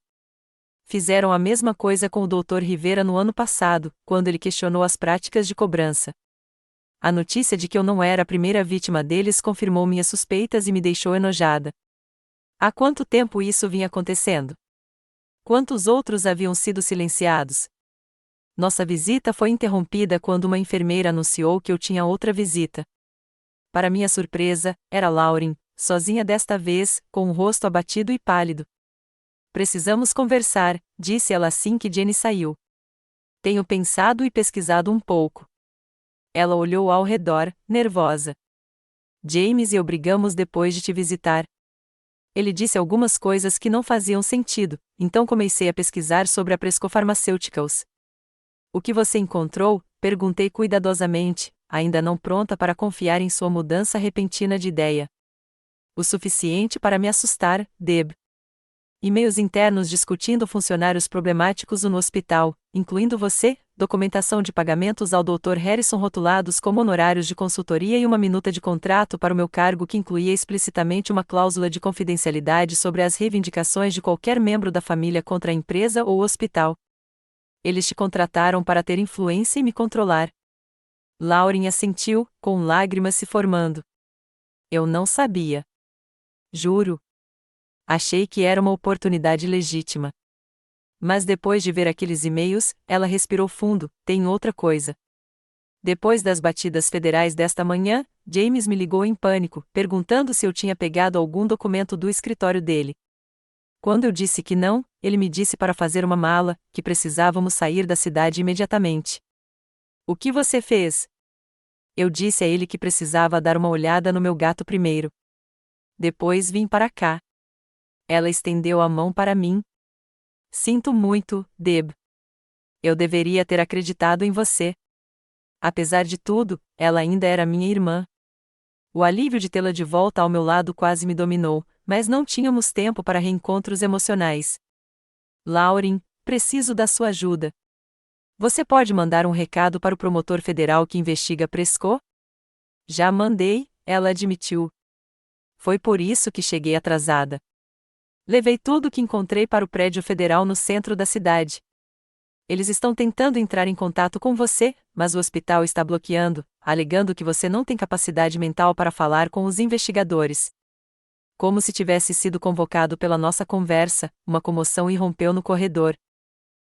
Fizeram a mesma coisa com o Dr. Rivera no ano passado, quando ele questionou as práticas de cobrança. A notícia de que eu não era a primeira vítima deles confirmou minhas suspeitas e me deixou enojada. Há quanto tempo isso vinha acontecendo? Quantos outros haviam sido silenciados? Nossa visita foi interrompida quando uma enfermeira anunciou que eu tinha outra visita. Para minha surpresa, era Lauren, sozinha desta vez, com o rosto abatido e pálido. Precisamos conversar, disse ela assim que Jenny saiu. Tenho pensado e pesquisado um pouco. Ela olhou ao redor, nervosa. James e eu brigamos depois de te visitar. Ele disse algumas coisas que não faziam sentido, então comecei a pesquisar sobre a Presco Pharmaceuticals. O que você encontrou? Perguntei cuidadosamente, ainda não pronta para confiar em sua mudança repentina de ideia. O suficiente para me assustar, Deb. E-mails internos discutindo funcionários problemáticos no hospital, incluindo você, documentação de pagamentos ao Dr. Harrison rotulados como honorários de consultoria e uma minuta de contrato para o meu cargo que incluía explicitamente uma cláusula de confidencialidade sobre as reivindicações de qualquer membro da família contra a empresa ou o hospital. Eles te contrataram para ter influência e me controlar. Lauren assentiu, com lágrimas se formando. Eu não sabia. Juro. Achei que era uma oportunidade legítima. Mas depois de ver aqueles e-mails, ela respirou fundo. Tem outra coisa. Depois das batidas federais desta manhã, James me ligou em pânico, perguntando se eu tinha pegado algum documento do escritório dele. Quando eu disse que não, ele me disse para fazer uma mala, que precisávamos sair da cidade imediatamente. O que você fez? Eu disse a ele que precisava dar uma olhada no meu gato primeiro. Depois vim para cá. Ela estendeu a mão para mim. Sinto muito, Deb. Eu deveria ter acreditado em você. Apesar de tudo, ela ainda era minha irmã. O alívio de tê-la de volta ao meu lado quase me dominou, mas não tínhamos tempo para reencontros emocionais. Lauren, preciso da sua ajuda. Você pode mandar um recado para o promotor federal que investiga Presco? Já mandei, ela admitiu. Foi por isso que cheguei atrasada. Levei tudo o que encontrei para o prédio federal no centro da cidade. Eles estão tentando entrar em contato com você, mas o hospital está bloqueando, alegando que você não tem capacidade mental para falar com os investigadores. Como se tivesse sido convocado pela nossa conversa, uma comoção irrompeu no corredor.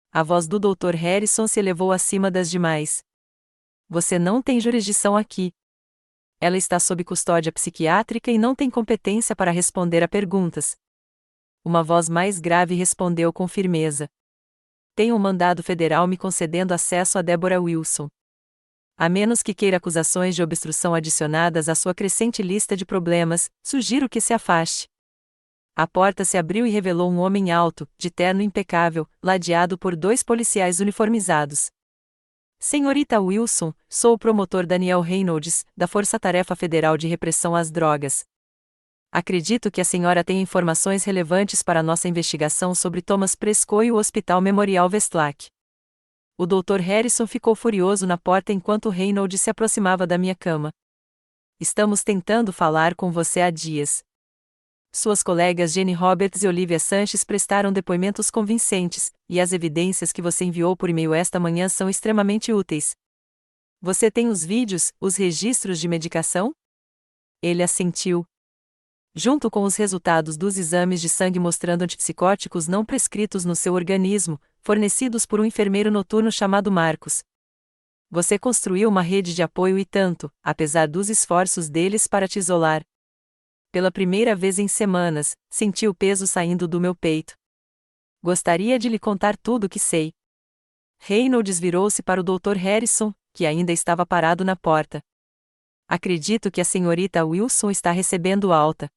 A voz do Dr. Harrison se elevou acima das demais. Você não tem jurisdição aqui. Ela está sob custódia psiquiátrica e não tem competência para responder a perguntas. Uma voz mais grave respondeu com firmeza. Tem um mandado federal me concedendo acesso a Deborah Wilson. A menos que queira acusações de obstrução adicionadas à sua crescente lista de problemas, sugiro que se afaste. A porta se abriu e revelou um homem alto, de terno impecável, ladeado por 2 policiais uniformizados. Senhorita Wilson, sou o promotor Daniel Reynolds, da Força Tarefa Federal de Repressão às Drogas. Acredito que a senhora tenha informações relevantes para nossa investigação sobre Thomas Presco e o Hospital Memorial Westlake. O Dr. Harrison ficou furioso na porta enquanto Reynolds se aproximava da minha cama. Estamos tentando falar com você há dias. Suas colegas Jenny Roberts e Olivia Sanches prestaram depoimentos convincentes, e as evidências que você enviou por e-mail esta manhã são extremamente úteis. Você tem os vídeos, os registros de medicação? Ele assentiu. Junto com os resultados dos exames de sangue mostrando antipsicóticos não prescritos no seu organismo, fornecidos por um enfermeiro noturno chamado Marcos. Você construiu uma rede de apoio e tanto, apesar dos esforços deles para te isolar. Pela primeira vez em semanas, senti o peso saindo do meu peito. Gostaria de lhe contar tudo o que sei. Reynolds virou-se para o Dr. Harrison, que ainda estava parado na porta. Acredito que a senhorita Wilson está recebendo alta.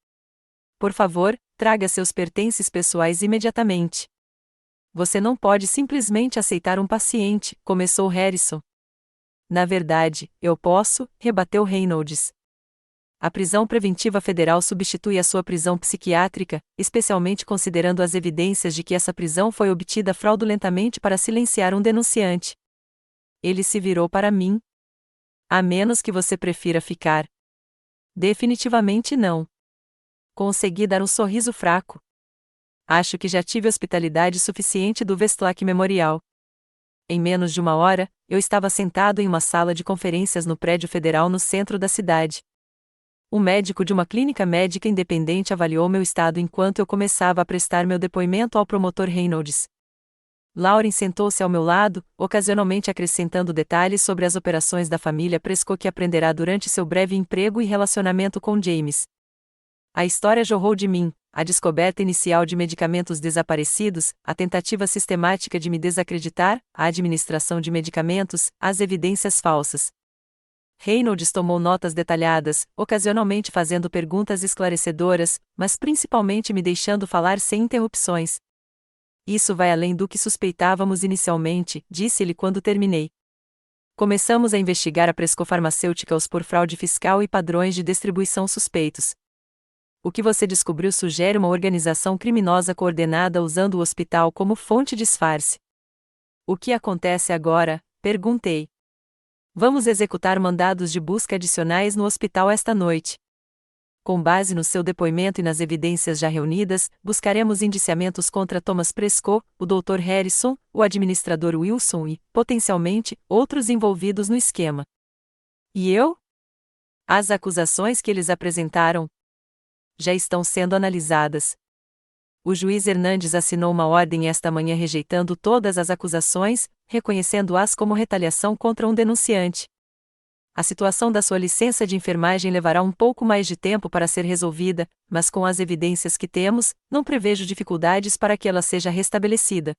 Por favor, traga seus pertences pessoais imediatamente. Você não pode simplesmente aceitar um paciente, começou Harrison. Na verdade, eu posso, rebateu Reynolds. A prisão preventiva federal substitui a sua prisão psiquiátrica, especialmente considerando as evidências de que essa prisão foi obtida fraudulentamente para silenciar um denunciante. Ele se virou para mim. A menos que você prefira ficar. Definitivamente não. Consegui dar um sorriso fraco. Acho que já tive hospitalidade suficiente do Westlake Memorial. Em menos de uma hora, eu estava sentado em uma sala de conferências no prédio federal no centro da cidade. Um médico de uma clínica médica independente avaliou meu estado enquanto eu começava a prestar meu depoimento ao promotor Reynolds. Lauren sentou-se ao meu lado, ocasionalmente acrescentando detalhes sobre as operações da família Presco que aprenderá durante seu breve emprego e relacionamento com James. A história jorrou de mim, a descoberta inicial de medicamentos desaparecidos, a tentativa sistemática de me desacreditar, a administração de medicamentos, as evidências falsas. Reynolds tomou notas detalhadas, ocasionalmente fazendo perguntas esclarecedoras, mas principalmente me deixando falar sem interrupções. Isso vai além do que suspeitávamos inicialmente, disse ele quando terminei. Começamos a investigar a Presco Pharmaceuticals por fraude fiscal e padrões de distribuição suspeitos. O que você descobriu sugere uma organização criminosa coordenada usando o hospital como fonte de disfarce. O que acontece agora? Perguntei. Vamos executar mandados de busca adicionais no hospital esta noite. Com base no seu depoimento e nas evidências já reunidas, buscaremos indiciamentos contra Thomas Presco, o Dr. Harrison, o administrador Wilson e, potencialmente, outros envolvidos no esquema. E eu? As acusações que eles apresentaram já estão sendo analisadas. O juiz Hernandes assinou uma ordem esta manhã rejeitando todas as acusações, reconhecendo-as como retaliação contra um denunciante. A situação da sua licença de enfermagem levará um pouco mais de tempo para ser resolvida, mas com as evidências que temos, não prevejo dificuldades para que ela seja restabelecida.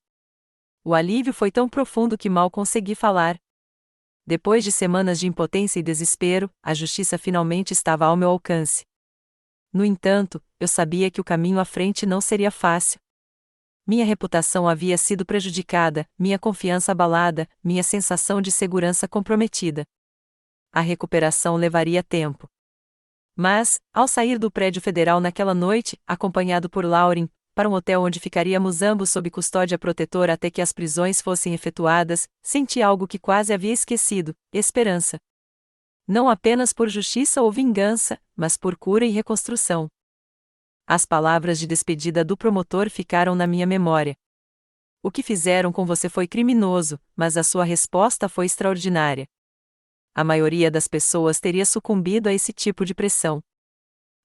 O alívio foi tão profundo que mal consegui falar. Depois de semanas de impotência e desespero, a justiça finalmente estava ao meu alcance. No entanto, eu sabia que o caminho à frente não seria fácil. Minha reputação havia sido prejudicada, minha confiança abalada, minha sensação de segurança comprometida. A recuperação levaria tempo. Mas, ao sair do prédio federal naquela noite, acompanhado por Lauren, para um hotel onde ficaríamos ambos sob custódia protetora até que as prisões fossem efetuadas, senti algo que quase havia esquecido: esperança. Não apenas por justiça ou vingança, mas por cura e reconstrução. As palavras de despedida do promotor ficaram na minha memória. O que fizeram com você foi criminoso, mas a sua resposta foi extraordinária. A maioria das pessoas teria sucumbido a esse tipo de pressão.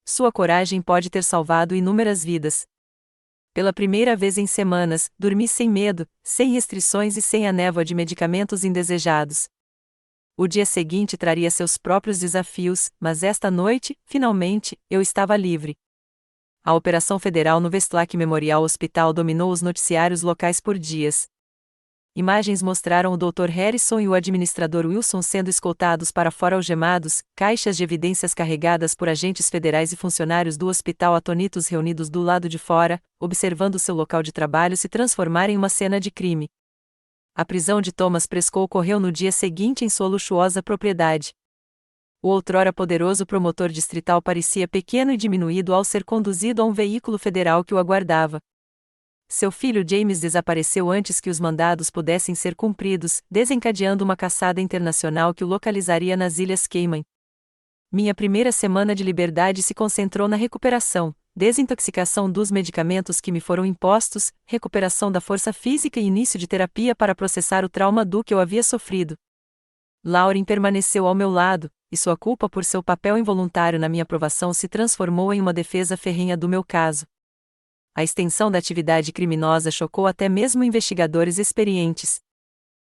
Sua coragem pode ter salvado inúmeras vidas. Pela primeira vez em semanas, dormi sem medo, sem restrições e sem a névoa de medicamentos indesejados. O dia seguinte traria seus próprios desafios, mas esta noite, finalmente, eu estava livre. A operação federal no Westlake Memorial Hospital dominou os noticiários locais por dias. Imagens mostraram o Dr. Harrison e o administrador Wilson sendo escoltados para fora algemados, caixas de evidências carregadas por agentes federais e funcionários do hospital atônitos reunidos do lado de fora, observando seu local de trabalho se transformar em uma cena de crime. A prisão de Thomas Presco ocorreu no dia seguinte em sua luxuosa propriedade. O outrora poderoso promotor distrital parecia pequeno e diminuído ao ser conduzido a um veículo federal que o aguardava. Seu filho James desapareceu antes que os mandados pudessem ser cumpridos, desencadeando uma caçada internacional que o localizaria nas Ilhas Cayman. Minha primeira semana de liberdade se concentrou na recuperação, desintoxicação dos medicamentos que me foram impostos, recuperação da força física e início de terapia para processar o trauma do que eu havia sofrido. Lauren permaneceu ao meu lado, e sua culpa por seu papel involuntário na minha aprovação se transformou em uma defesa ferrenha do meu caso. A extensão da atividade criminosa chocou até mesmo investigadores experientes.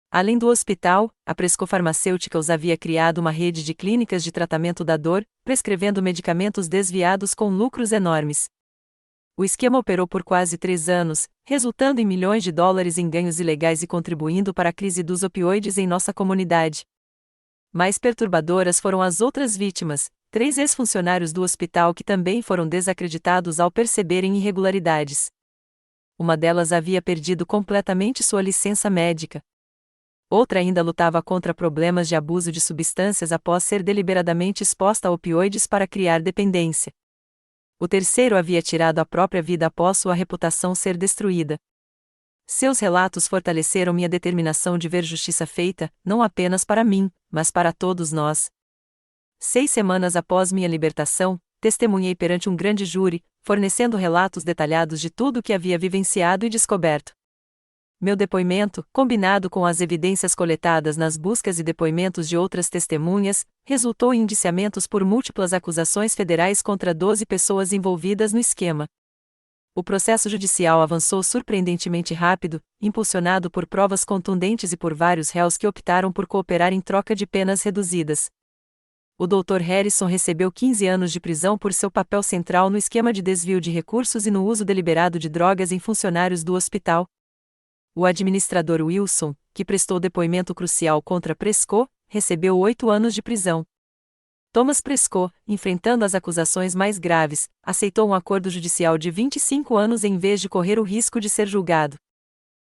Além do hospital, a Presco Pharmaceuticals havia criado uma rede de clínicas de tratamento da dor, prescrevendo medicamentos desviados com lucros enormes. O esquema operou por quase 3 anos, resultando em milhões de dólares em ganhos ilegais e contribuindo para a crise dos opioides em nossa comunidade. Mais perturbadoras foram as outras vítimas, 3 ex-funcionários do hospital que também foram desacreditados ao perceberem irregularidades. Uma delas havia perdido completamente sua licença médica. Outra ainda lutava contra problemas de abuso de substâncias após ser deliberadamente exposta a opioides para criar dependência. O terceiro havia tirado a própria vida após sua reputação ser destruída. Seus relatos fortaleceram minha determinação de ver justiça feita, não apenas para mim, mas para todos nós. 6 semanas após minha libertação, testemunhei perante um grande júri, fornecendo relatos detalhados de tudo o que havia vivenciado e descoberto. Meu depoimento, combinado com as evidências coletadas nas buscas e depoimentos de outras testemunhas, resultou em indiciamentos por múltiplas acusações federais contra 12 pessoas envolvidas no esquema. O processo judicial avançou surpreendentemente rápido, impulsionado por provas contundentes e por vários réus que optaram por cooperar em troca de penas reduzidas. O Dr. Harrison recebeu 15 anos de prisão por seu papel central no esquema de desvio de recursos e no uso deliberado de drogas em funcionários do hospital. O administrador Wilson, que prestou depoimento crucial contra Presco, recebeu 8 anos de prisão. Thomas Prescott, enfrentando as acusações mais graves, aceitou um acordo judicial de 25 anos em vez de correr o risco de ser julgado.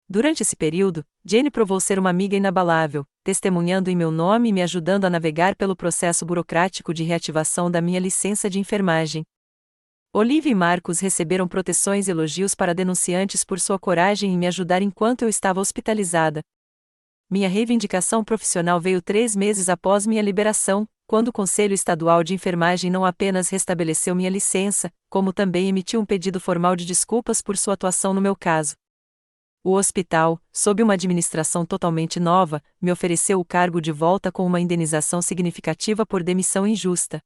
Durante esse período, Jane provou ser uma amiga inabalável, testemunhando em meu nome e me ajudando a navegar pelo processo burocrático de reativação da minha licença de enfermagem. Olivia e Marcos receberam proteções e elogios para denunciantes por sua coragem em me ajudar enquanto eu estava hospitalizada. Minha reivindicação profissional veio 3 meses após minha liberação, quando o Conselho Estadual de Enfermagem não apenas restabeleceu minha licença, como também emitiu um pedido formal de desculpas por sua atuação no meu caso. O hospital, sob uma administração totalmente nova, me ofereceu o cargo de volta com uma indenização significativa por demissão injusta.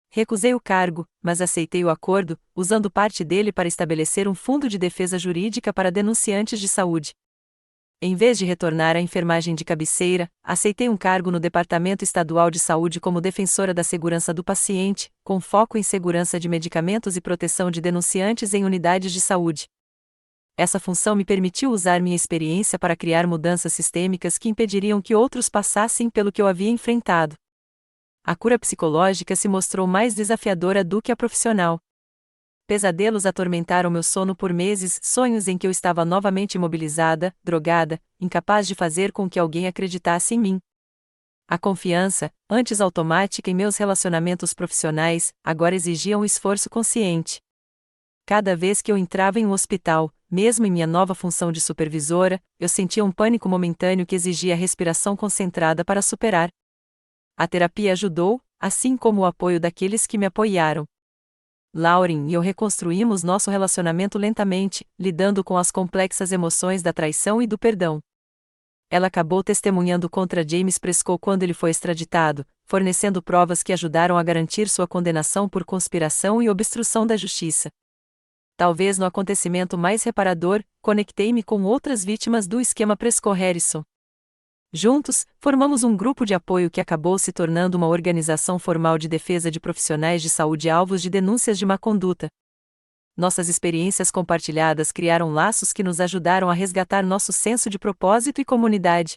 Recusei o cargo, mas aceitei o acordo, usando parte dele para estabelecer um fundo de defesa jurídica para denunciantes de saúde. Em vez de retornar à enfermagem de cabeceira, aceitei um cargo no Departamento Estadual de Saúde como defensora da segurança do paciente, com foco em segurança de medicamentos e proteção de denunciantes em unidades de saúde. Essa função me permitiu usar minha experiência para criar mudanças sistêmicas que impediriam que outros passassem pelo que eu havia enfrentado. A cura psicológica se mostrou mais desafiadora do que a profissional. Pesadelos atormentaram meu sono por meses, sonhos em que eu estava novamente imobilizada, drogada, incapaz de fazer com que alguém acreditasse em mim. A confiança, antes automática em meus relacionamentos profissionais, agora exigia um esforço consciente. Cada vez que eu entrava em um hospital, mesmo em minha nova função de supervisora, eu sentia um pânico momentâneo que exigia respiração concentrada para superar. A terapia ajudou, assim como o apoio daqueles que me apoiaram. Lauren e eu reconstruímos nosso relacionamento lentamente, lidando com as complexas emoções da traição e do perdão. Ela acabou testemunhando contra James Prescott quando ele foi extraditado, fornecendo provas que ajudaram a garantir sua condenação por conspiração e obstrução da justiça. Talvez no acontecimento mais reparador, conectei-me com outras vítimas do esquema Prescott-Harrison. Juntos, formamos um grupo de apoio que acabou se tornando uma organização formal de defesa de profissionais de saúde alvos de denúncias de má conduta. Nossas experiências compartilhadas criaram laços que nos ajudaram a resgatar nosso senso de propósito e comunidade.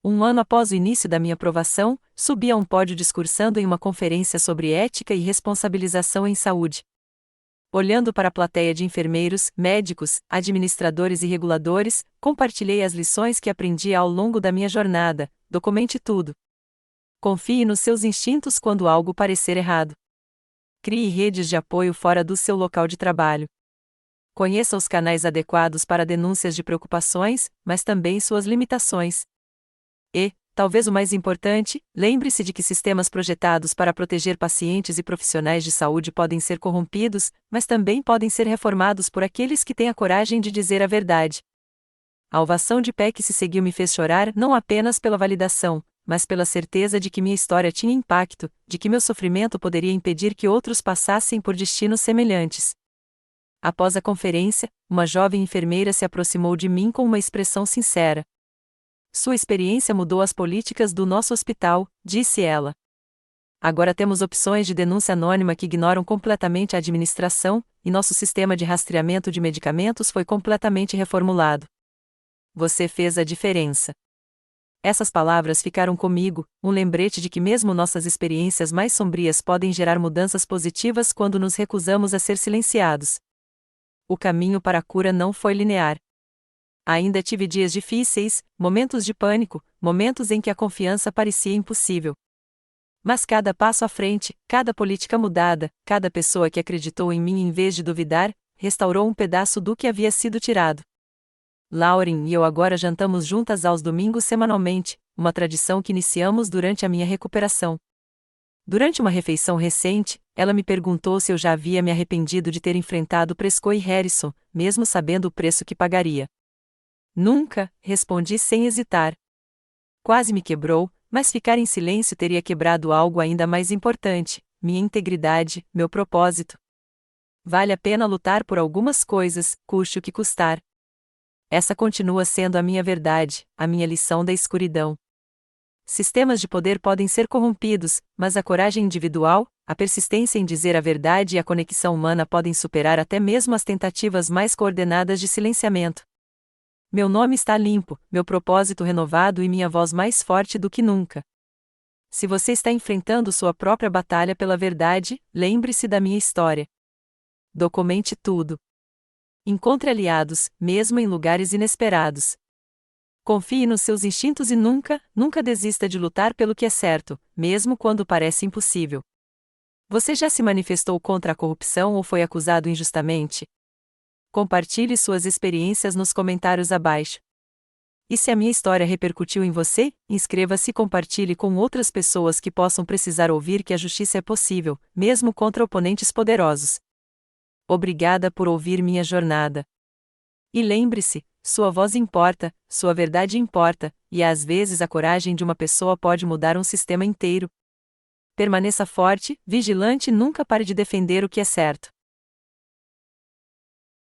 1 ano após o início da minha provação, subi a um pódio discursando em uma conferência sobre ética e responsabilização em saúde. Olhando para a plateia de enfermeiros, médicos, administradores e reguladores, compartilhei as lições que aprendi ao longo da minha jornada. Documente tudo. Confie nos seus instintos quando algo parecer errado. Crie redes de apoio fora do seu local de trabalho. Conheça os canais adequados para denúncias de preocupações, mas também suas limitações. E, talvez o mais importante, lembre-se de que sistemas projetados para proteger pacientes e profissionais de saúde podem ser corrompidos, mas também podem ser reformados por aqueles que têm a coragem de dizer a verdade. A ovação de pé que se seguiu me fez chorar não apenas pela validação, mas pela certeza de que minha história tinha impacto, de que meu sofrimento poderia impedir que outros passassem por destinos semelhantes. Após a conferência, uma jovem enfermeira se aproximou de mim com uma expressão sincera. Sua experiência mudou as políticas do nosso hospital, disse ela. Agora temos opções de denúncia anônima que ignoram completamente a administração, e nosso sistema de rastreamento de medicamentos foi completamente reformulado. Você fez a diferença. Essas palavras ficaram comigo, um lembrete de que mesmo nossas experiências mais sombrias podem gerar mudanças positivas quando nos recusamos a ser silenciados. O caminho para a cura não foi linear. Ainda tive dias difíceis, momentos de pânico, momentos em que a confiança parecia impossível. Mas cada passo à frente, cada política mudada, cada pessoa que acreditou em mim em vez de duvidar, restaurou um pedaço do que havia sido tirado. Lauren e eu agora jantamos juntas aos domingos semanalmente, uma tradição que iniciamos durante a minha recuperação. Durante uma refeição recente, ela me perguntou se eu já havia me arrependido de ter enfrentado Prescott e Harrison, mesmo sabendo o preço que pagaria. Nunca, respondi sem hesitar. Quase me quebrou, mas ficar em silêncio teria quebrado algo ainda mais importante: minha integridade, meu propósito. Vale a pena lutar por algumas coisas, custe o que custar. Essa continua sendo a minha verdade, a minha lição da escuridão. Sistemas de poder podem ser corrompidos, mas a coragem individual, a persistência em dizer a verdade e a conexão humana podem superar até mesmo as tentativas mais coordenadas de silenciamento. Meu nome está limpo, meu propósito renovado e minha voz mais forte do que nunca. Se você está enfrentando sua própria batalha pela verdade, lembre-se da minha história. Documente tudo. Encontre aliados, mesmo em lugares inesperados. Confie nos seus instintos e nunca desista de lutar pelo que é certo, mesmo quando parece impossível. Você já se manifestou contra a corrupção ou foi acusado injustamente? Compartilhe suas experiências nos comentários abaixo. E se a minha história repercutiu em você, inscreva-se e compartilhe com outras pessoas que possam precisar ouvir que a justiça é possível, mesmo contra oponentes poderosos. Obrigada por ouvir minha jornada. E lembre-se, sua voz importa, sua verdade importa, e às vezes a coragem de uma pessoa pode mudar um sistema inteiro. Permaneça forte, vigilante e nunca pare de defender o que é certo.